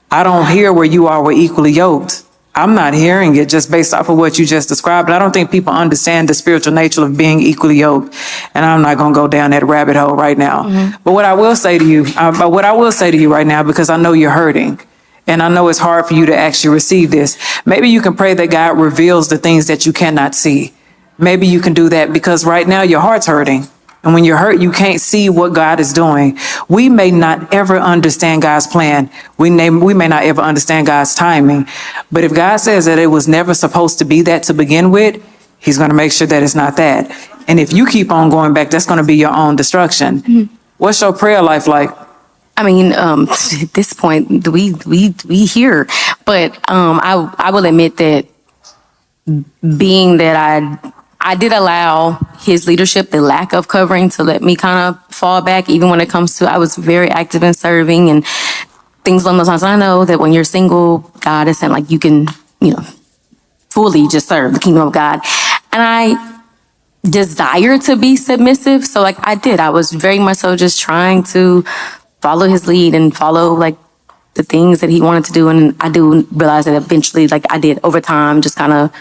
I don't hear where you are with equally yoked. I'm not hearing it just based off of what you just described. And I don't think people understand the spiritual nature of being equally yoked. And I'm not going to go down that rabbit hole right now. Mm-hmm. But what I will say to you right now, because I know you're hurting, and I know it's hard for you to actually receive this. Maybe you can pray that God reveals the things that you cannot see. Maybe you can do that, because right now your heart's hurting. And when you're hurt, you can't see what God is doing. We may not ever understand God's plan. We may not ever understand God's timing. But if God says that it was never supposed to be that to begin with, he's going to make sure that it's not that. And if you keep on going back, that's going to be your own destruction. Mm-hmm. What's your prayer life like? I mean, at this point, we hear, but I will admit that being that I did allow his leadership, the lack of covering, to let me kind of fall back, even when it comes to, I was very active in serving and things along those lines. I know that when you're single, God is saying you can, fully just serve the kingdom of God. And I desire to be submissive. So I was very much so just trying to follow his lead and follow the things that he wanted to do. And I do realize that eventually, I did over time, just kind of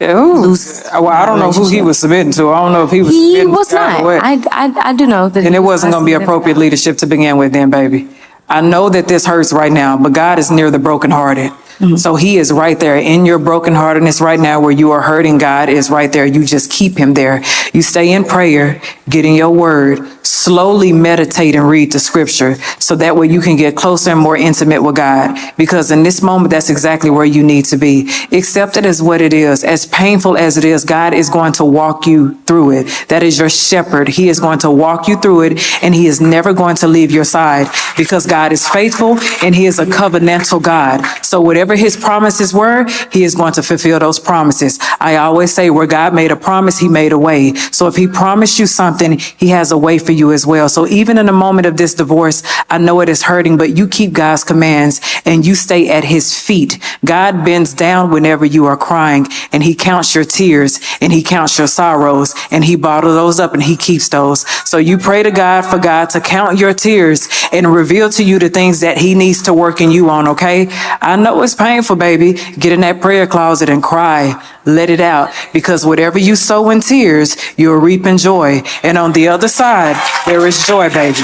lose. Well, I don't know who he was submitting to. I don't know if he was. He was not. I do know that. And it wasn't going to be appropriate leadership to begin with, then, baby. I know that this hurts right now, but God is near the brokenhearted. So he is right there in your brokenheartedness right now where you are hurting. God is right there. You just keep him there. You stay in prayer, get in your word, slowly meditate and read the scripture so that way you can get closer and more intimate with God. Because in this moment, that's exactly where you need to be. Accept it as what it is. As painful as it is, God is going to walk you through it. That is your shepherd. He is going to walk you through it, and he is never going to leave your side because God is faithful and he is a covenantal God. So whatever his promises were, he is going to fulfill those promises. I always say where God made a promise, he made a way. So if he promised you something, he has a way for you as well. So even in the moment of this divorce, I know it is hurting, but you keep God's commands and you stay at his feet. God bends down whenever you are crying, and he counts your tears and he counts your sorrows and he bottles those up and he keeps those. So you pray to God for God to count your tears and reveal to you the things that he needs to work in you on, okay? I know it's painful, baby. Get in that prayer closet and cry. Let it out, because whatever you sow in tears, you'll reap in joy. And on the other side, there is joy, baby.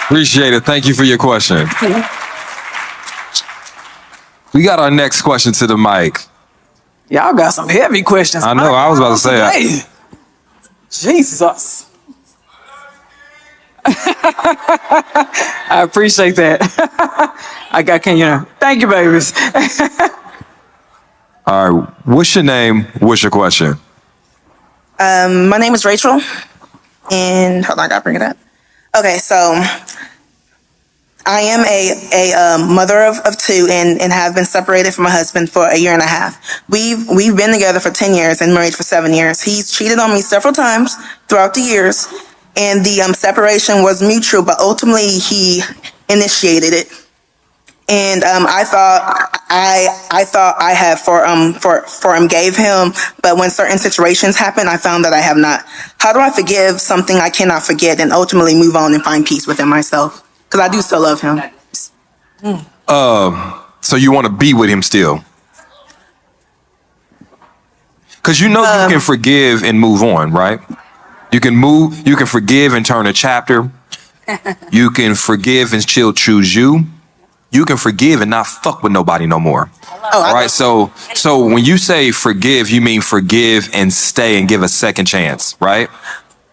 Appreciate it. Thank you for your question. We got our next question to the mic. Y'all got some heavy questions. I know. I was about to say that. Jesus. I appreciate that. Thank you, babies. All right. What's your name? What's your question? My name is Rachel, and hold on, I gotta bring it up. Okay, so I am a mother of two and have been separated from my husband for a year and a half. We've been together for 10 years and married for 7 years. He's cheated on me several times throughout the years, and the separation was mutual, but ultimately he initiated it. And I thought I had forgave him, but when certain situations happen, I found that I have not. How do I forgive something I cannot forget and ultimately move on and find peace within myself? Because I do still love him. So you want to be with him still? Because you know you can forgive and move on, right? You can forgive and turn a chapter. You can forgive and still choose you. You can forgive and not fuck with nobody no more. All right. So when you say forgive, you mean forgive and stay and give a second chance, right?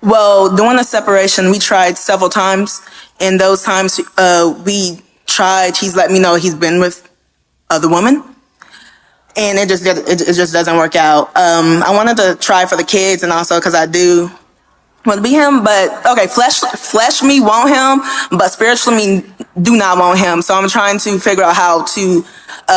Well, during the separation, we tried several times. And those times we tried, he's let me know he's been with other women. And it just doesn't work out. I wanted to try for the kids and also because I do want to be him, but okay, flesh me want him, but spiritually me do not want him. So I'm trying to figure out how to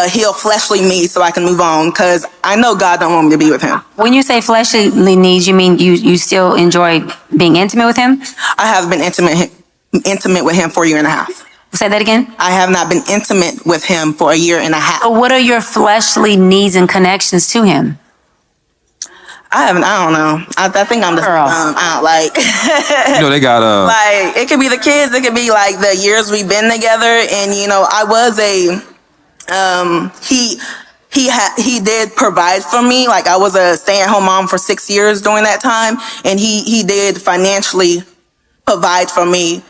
heal fleshly me so I can move on, because I know God don't want me to be with him. When you say fleshly needs, you mean you still enjoy being intimate with him? I have been intimate with him for a year and a half. Say that again? I have not been intimate with him for a year and a half. So what are your fleshly needs and connections to him? I don't know. I think I'm just I don't like. They got like it could be the kids. It could be like the years we've been together. And I was he did provide for me. Like I was a stay-at-home mom for 6 years during that time, and he did financially provide for me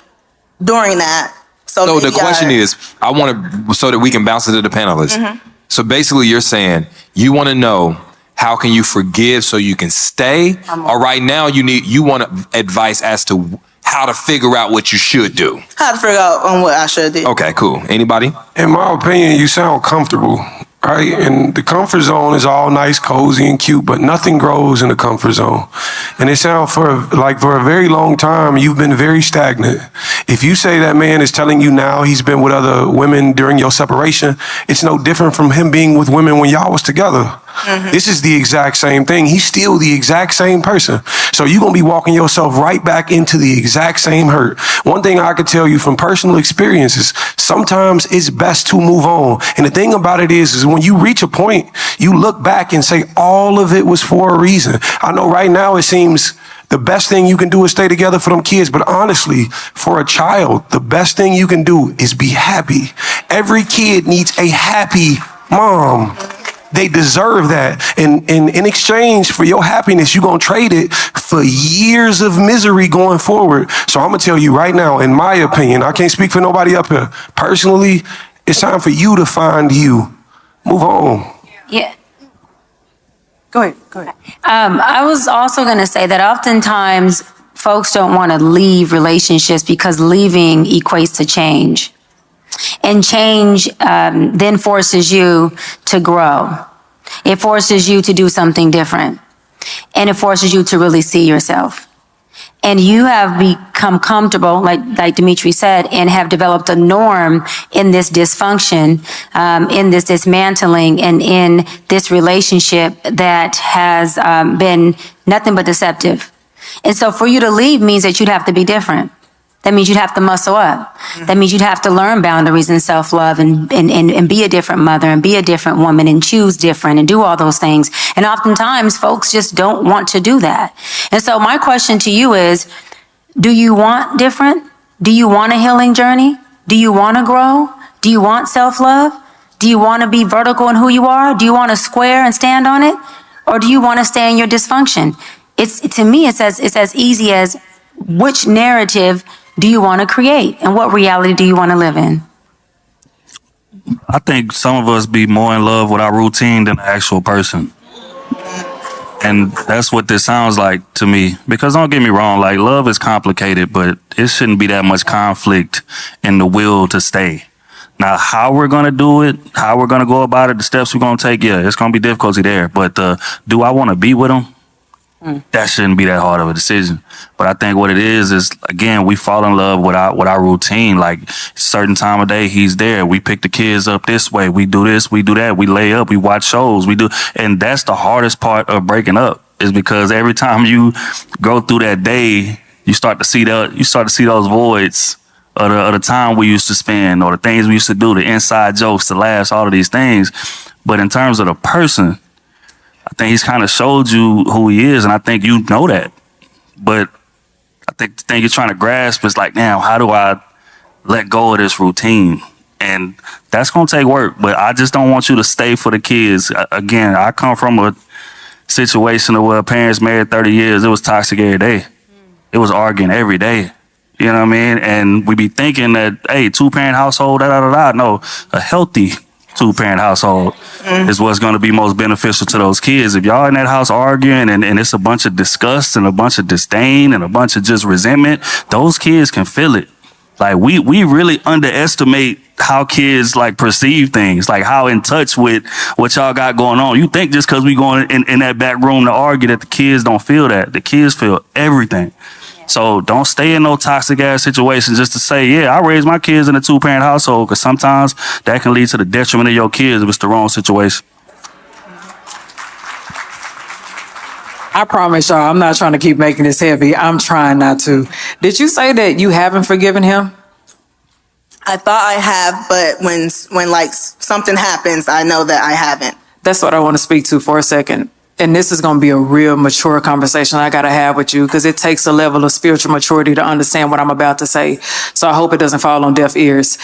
during that. So the question is, I want to so that we can bounce it to the panelists. Mm-hmm. So basically, you're saying you want to know. How can you forgive so you can stay? Or right now you want advice as to how to figure out what you should do. How to figure out on what I should do. Okay, cool. Anybody? In my opinion, you sound comfortable, right? And the comfort zone is all nice, cozy, and cute, but nothing grows in the comfort zone. And it sounds for a very long time, you've been very stagnant. If you say that man is telling you now he's been with other women during your separation, it's no different from him being with women when y'all was together. Mm-hmm. This is the exact same thing. He's still the exact same person. So you're going to be walking yourself right back into the exact same hurt. One thing I could tell you from personal experiences, sometimes it's best to move on. And the thing about it is when you reach a point, you look back and say all of it was for a reason. I know right now it seems the best thing you can do is stay together for them kids. But honestly, for a child, the best thing you can do is be happy. Every kid needs a happy mom. They deserve that. And in exchange for your happiness, you're going to trade it for years of misery going forward. So I'm going to tell you right now, in my opinion, I can't speak for nobody up here. Personally, It's time for you to find you. Move on. Yeah. Go ahead. I was also going to say that oftentimes folks don't want to leave relationships because leaving equates to change. And change then forces you to grow. It forces you to do something different. And it forces you to really see yourself. And you have become comfortable, like Dimitri said, and have developed a norm in this dysfunction, in this dismantling, and in this relationship that has been nothing but deceptive. And so for you to leave means that you'd have to be different. That means you'd have to muscle up. That means you'd have to learn boundaries and self-love and be a different mother and be a different woman and choose different and do all those things. And oftentimes folks just don't want to do that. And so my question to you is, do you want different? Do you want a healing journey? Do you want to grow? Do you want self-love? Do you want to be vertical in who you are? Do you want to square and stand on it? Or do you want to stay in your dysfunction? To me, it's as easy as which narrative do you want to create and what reality do you want to live in? I think some of us be more in love with our routine than the actual person. And that's what this sounds like to me. Because don't get me wrong, like love is complicated, but it shouldn't be that much conflict in the will to stay. Now, how we're going to do it, how we're going to go about it, the steps we're going to take, yeah, it's going to be difficulty there. But do I want to be with them? That shouldn't be that hard of a decision. But I think what it is again, we fall in love with our routine. Like certain time of day, he's there. We pick the kids up this way. We do this, we do that. We lay up, we watch shows, we do. And that's the hardest part of breaking up, is because every time you go through that day, you start to see those voids of the time we used to spend, or the things we used to do, the inside jokes, the laughs, all of these things. But in terms of the person, I think he's kind of showed you who he is, and I think you know that. But I think the thing you're trying to grasp is like, now, how do I let go of this routine? And that's going to take work, but I just don't want you to stay for the kids. Again, I come from a situation where parents married 30 years. It was toxic every day. It was arguing every day. You know what I mean? And we be thinking that, hey, 2-parent household, da-da-da-da. No, a healthy 2-parent household is what's going to be most beneficial to those kids. If y'all in that house arguing and it's a bunch of disgust and a bunch of disdain and a bunch of just resentment, those kids can feel it. Like we really underestimate how kids like perceive things, like how in touch with what y'all got going on. You think just because we going in that back room to argue that the kids don't feel that. The kids feel everything. So don't stay in no toxic ass situations just to say, yeah, I raised my kids in a 2-parent household, because sometimes that can lead to the detriment of your kids if it's the wrong situation. I promise y'all, I'm not trying to keep making this heavy. I'm trying not to. Did you say that you haven't forgiven him? I thought I have, but when like something happens, I know that I haven't. That's what I want to speak to for a second. And this is going to be a real mature conversation I got to have with you, because it takes a level of spiritual maturity to understand what I'm about to say. So I hope it doesn't fall on deaf ears.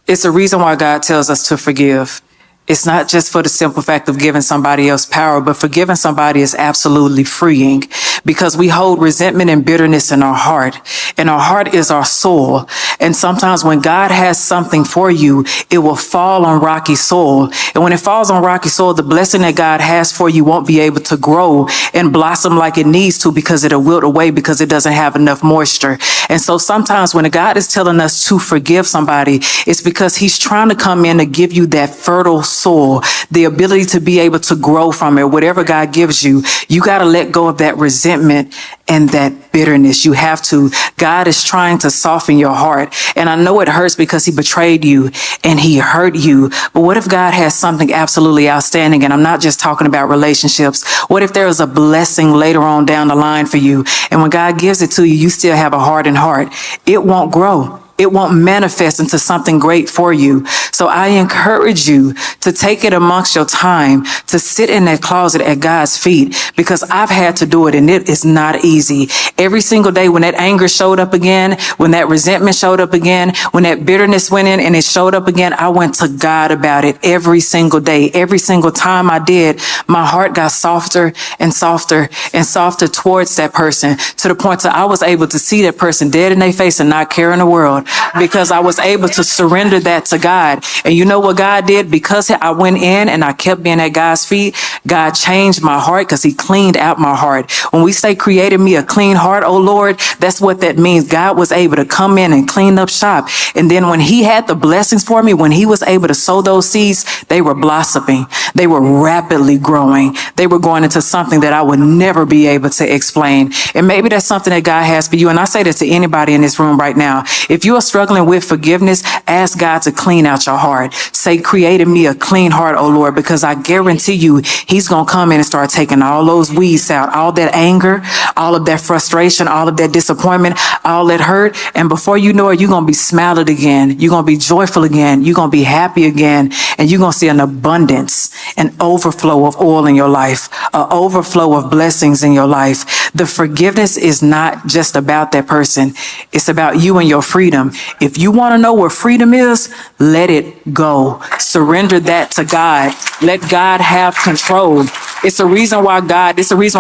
It's a reason why God tells us to forgive. It's not just for the simple fact of giving somebody else power, but forgiving somebody is absolutely freeing, because we hold resentment and bitterness in our heart, and our heart is our soul. And sometimes when God has something for you, it will fall on rocky soil. And when it falls on rocky soil, the blessing that God has for you won't be able to grow and blossom like it needs to, because it'll wilt away because it doesn't have enough moisture. And so sometimes when God is telling us to forgive somebody, it's because he's trying to come in to give you that fertile soil, the ability to be able to grow from it. Whatever God gives you, you got to let go of that resentment and that bitterness. You have to. God is trying to soften your heart. And I know it hurts because he betrayed you and he hurt you. But what if God has something absolutely outstanding? And I'm not just talking about relationships. What if there is a blessing later on down the line for you? And when God gives it to you, you still have a hardened heart. It won't grow. It won't manifest into something great for you. So I encourage you to take it amongst your time to sit in that closet at God's feet, because I've had to do it and it is not easy. Every single day when that anger showed up again, when that resentment showed up again, when that bitterness went in and it showed up again, I went to God about it every single day. Every single time I did, my heart got softer and softer and softer towards that person, to the point that I was able to see that person dead in their face and not care in the world. because I was able to surrender that to God. And you know what God did? Because I went in and I kept being at God's feet, God changed my heart because he cleaned out my heart. When we say created me a clean heart, oh Lord, that's what that means. God was able to come in and clean up shop. And then when he had the blessings for me, when he was able to sow those seeds, they were blossoming. They were rapidly growing. They were going into something that I would never be able to explain. And maybe that's something that God has for you. And I say that to anybody in this room right now. If you are struggling with forgiveness, ask God to clean out your heart. Say, create in me a clean heart, oh Lord, because I guarantee you, he's going to come in and start taking all those weeds out, all that anger, all of that frustration, all of that disappointment, all that hurt. And before you know it, you're going to be smiling again. You're going to be joyful again. You're going to be happy again. And you're going to see an abundance, an overflow of oil in your life, an overflow of blessings in your life. The forgiveness is not just about that person. It's about you and your freedom. If you want to know where freedom is, let it go. Surrender that to God. Let God have control. It's the reason why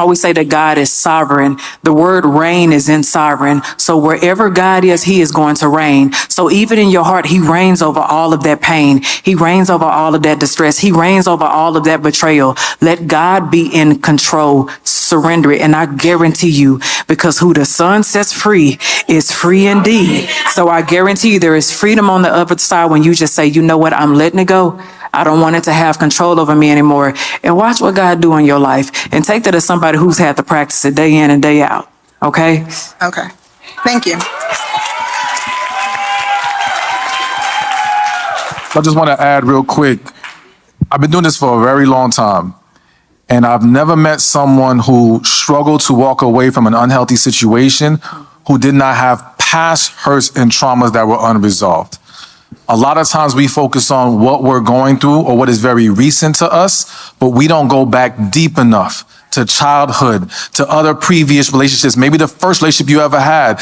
we say that God is sovereign. The word reign is in sovereign. So wherever God is, he is going to reign. So even in your heart, he reigns over all of that pain. He reigns over all of that distress. He reigns over all of that betrayal. Let God be in control. Surrender it. And I guarantee you, because who the Son sets free is free indeed. So I guarantee you there is freedom on the other side when you just say, you know what, I'm letting it go. I don't want it to have control over me anymore. And watch what God do in your life. And take that as somebody who's had to practice it day in and day out. Okay? Okay. Thank you. I just want to add real quick. I've been doing this for a very long time. And I've never met someone who struggled to walk away from an unhealthy situation who did not have past hurts and traumas that were unresolved. A lot of times we focus on what we're going through or what is very recent to us, but we don't go back deep enough to childhood, to other previous relationships, maybe the first relationship you ever had.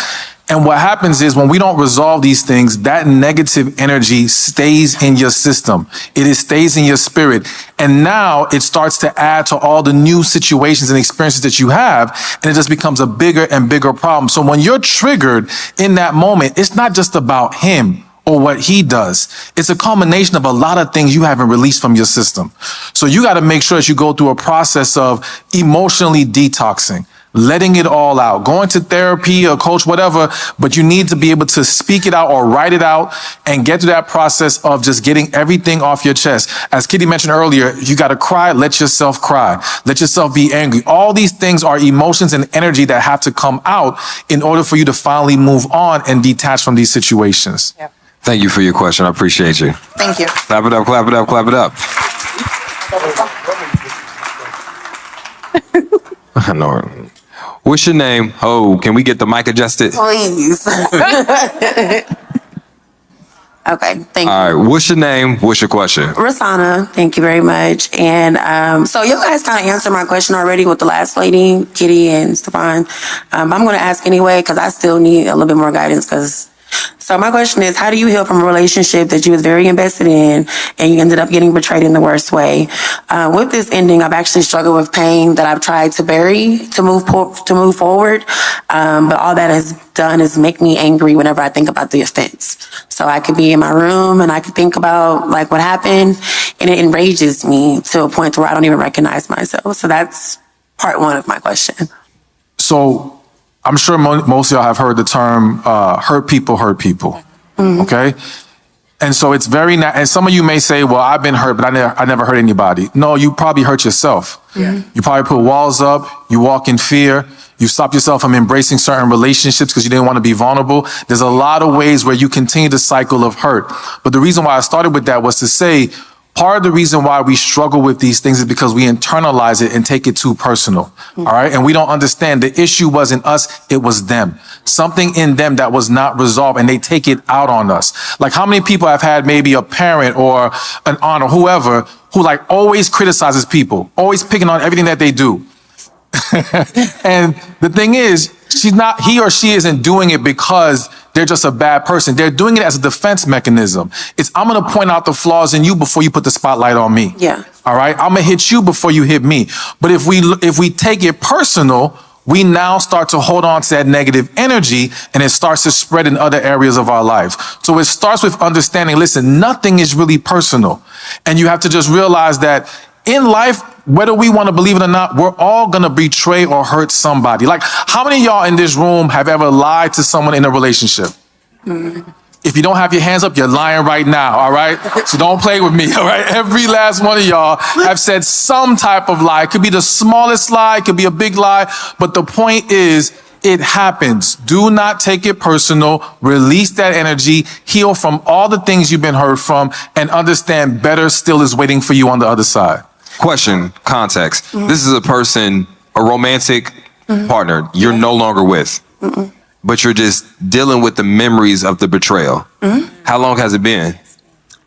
And what happens is when we don't resolve these things, that negative energy stays in your system. It stays in your spirit. And now it starts to add to all the new situations and experiences that you have. And it just becomes a bigger and bigger problem. So when you're triggered in that moment, it's not just about him or what he does. It's a culmination of a lot of things you haven't released from your system. So you got to make sure that you go through a process of emotionally detoxing, letting it all out, going to therapy or coach, whatever, but you need to be able to speak it out or write it out and get to that process of just getting everything off your chest. As Kitty mentioned earlier, you got to cry, let yourself cry. Let yourself be angry. All these things are emotions and energy that have to come out in order for you to finally move on and detach from these situations. Yep. Thank you for your question. I appreciate you. Thank you. Clap it up, clap it up, clap it up. I know. What's your name? Oh, can we get the mic adjusted? Please. Okay, thank you. All right, what's your name? What's your question? Rosanna, thank you very much. And so you guys kind of answered my question already with the last lady, Kitty and Stefan. I'm going to ask anyway because I still need a little bit more guidance. So my question is, how do you heal from a relationship that you was very invested in and you ended up getting betrayed in the worst way? With this ending, I've actually struggled with pain that I've tried to bury to move forward. But all that has done is make me angry whenever I think about the offense. So I could be in my room and I could think about like what happened and it enrages me to a point where I don't even recognize myself. So that's part one of my question. So I'm sure most of y'all have heard the term hurt people hurt people. Mm-hmm. Okay? And so it's and some of you may say, well, I've been hurt, but I never hurt anybody. No, you probably hurt yourself. Yeah. You probably put walls up, you walk in fear, you stop yourself from embracing certain relationships because you didn't want to be vulnerable. There's a lot of ways where you continue the cycle of hurt. But the reason why I started with that was to say, part of the reason why we struggle with these things is because we internalize it and take it too personal. Mm-hmm. All right. And we don't understand the issue wasn't us. It was them. Something in them that was not resolved and they take it out on us. Like how many people have had maybe a parent or an aunt or whoever who like always criticizes people, always picking on everything that they do. And the thing is, he or she isn't doing it because they're just a bad person. They're doing it as a defense mechanism. It's, I'm going to point out the flaws in you before you put the spotlight on me. Yeah. All right. I'm going to hit you before you hit me. But if we take it personal, we now start to hold on to that negative energy and it starts to spread in other areas of our life. So it starts with understanding, listen, nothing is really personal. And you have to just realize that in life, whether we want to believe it or not, we're all going to betray or hurt somebody. Like, how many of y'all in this room have ever lied to someone in a relationship? If you don't have your hands up, you're lying right now, all right? So don't play with me, all right? Every last one of y'all have said some type of lie. It could be the smallest lie, it could be a big lie, but the point is, it happens. Do not take it personal. Release that energy, heal from all the things you've been hurt from, and understand better still is waiting for you on the other side. Question, context. This is a person, a romantic partner you're no longer with. But you're just dealing with the memories of the betrayal. How long has it been?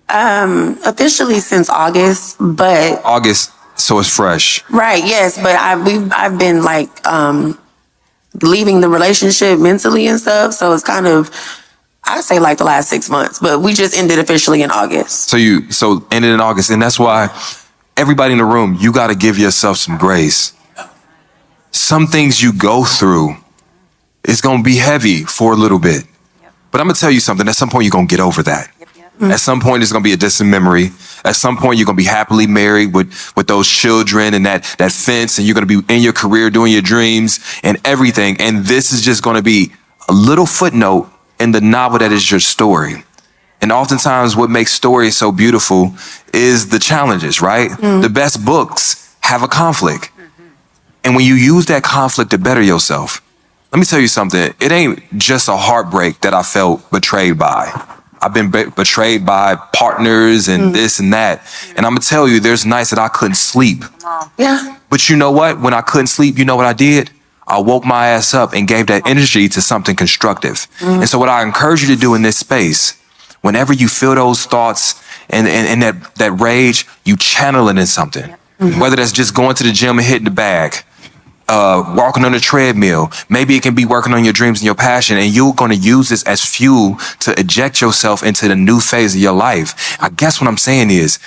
Officially since August, but August, so it's fresh. right, yes, but I've been like leaving the relationship mentally and stuff, so it's kind of, I say like the last 6 months, but we just ended officially in August. So ended in August, and that's why everybody in the room, you got to give yourself some grace. Some things you go through, it's going to be heavy for a little bit. But I'm going to tell you something. At some point, you're going to get over that. At some point, it's going to be a distant memory. At some point, you're going to be happily married with those children and that fence, and you're going to be in your career doing your dreams and everything. And this is just going to be a little footnote in the novel that is your story. And oftentimes, what makes stories so beautiful is the challenges, right? The best books have a conflict. And when you use that conflict to better yourself, let me tell you something. It ain't just a heartbreak that I felt betrayed by. I've been betrayed by partners and this and that. And I'm going to tell you, there's nights that I couldn't sleep. Yeah. But you know what? When I couldn't sleep, you know what I did? I woke my ass up and gave that energy to something constructive. And so what I encourage you to do in this space, whenever you feel those thoughts and that rage, you channel it in something. Whether that's just going to the gym and hitting the bag, walking on the treadmill. Maybe it can be working on your dreams and your passion, and you're going to use this as fuel to eject yourself into the new phase of your life. I guess what I'm saying is,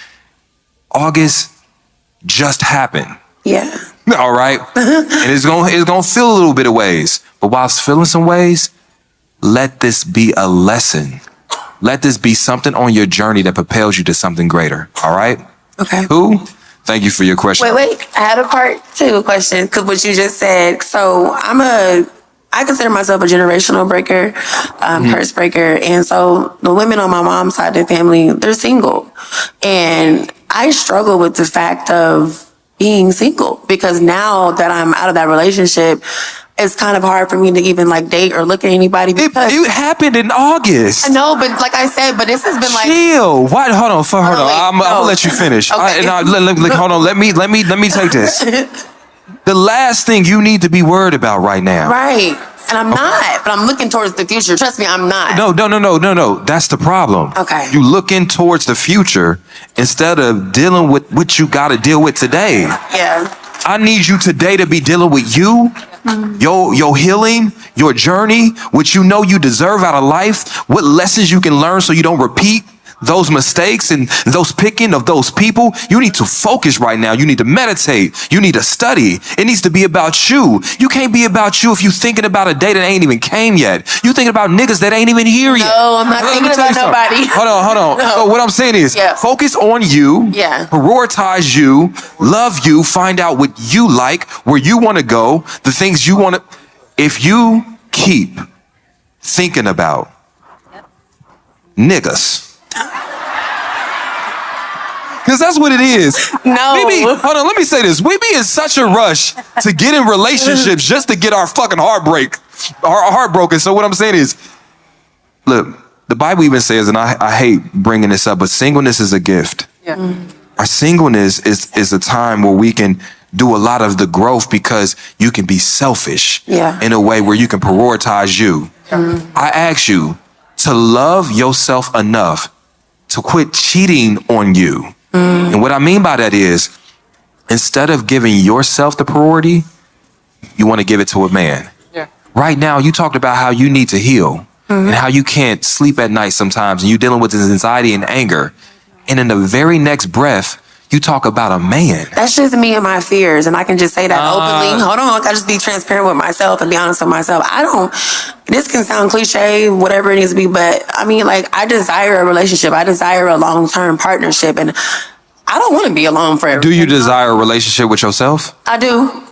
August just happened. Yeah. All right? And it's gonna feel a little bit of ways. But while it's feeling some ways, let this be a lesson. Let this be something on your journey that propels you to something greater. All right? Okay. Who? Thank you for your question. Wait. I had a part two question because what you just said. So I consider myself a generational breaker, curse breaker. And so the women on my mom's side of the family, they're single. And I struggle with the fact of being single because now that I'm out of that relationship, it's kind of hard for me to even like date or look at anybody because it happened in August. I know, but like I said, but this has been like chill. What? Hold on. I'm gonna let you finish. Okay. Hold on. Let me take this. The last thing you need to be worried about right now. Right. And I'm not, but I'm looking towards the future. Trust me, I'm not. No. That's the problem. Okay. You looking towards the future instead of dealing with what you got to deal with today. Yeah. I need you today to be dealing with you, your healing, your journey, what you know you deserve out of life, what lessons you can learn so you don't repeat those mistakes and those picking of those people. You need to focus right now. You need to meditate. You need to study. It needs to be about you. You can't be about you if you're thinking about a day that ain't even came yet. You thinking about niggas that ain't even here yet. No, I'm not thinking about nobody. Hold on. No. So what I'm saying is focus on you, prioritize you, love you, find out what you like, where you want to go, the things you want to. If you keep thinking about niggas, because that's what it is. No. Hold on, let me say this. We be in such a rush to get in relationships just to get our fucking heart broken. So what I'm saying is, look, the Bible even says, and I hate bringing this up, but singleness is a gift. Yeah. Our singleness is a time where we can do a lot of the growth because you can be selfish in a way where you can prioritize you. I ask you to love yourself enough to quit cheating on you. And what I mean by that is, instead of giving yourself the priority, you want to give it to a man. Yeah. Right now, you talked about how you need to heal and how you can't sleep at night sometimes and you're dealing with this anxiety and anger. And in the very next breath, You talk about a man. That's just me and my fears, and I can just say that openly. Hold on, I gotta just be transparent with myself and be honest with myself. This can sound cliche, whatever it needs to be, but I mean, like, I desire a relationship. I desire a long-term partnership, and I don't want to be alone forever. Do you desire a relationship with yourself? I do.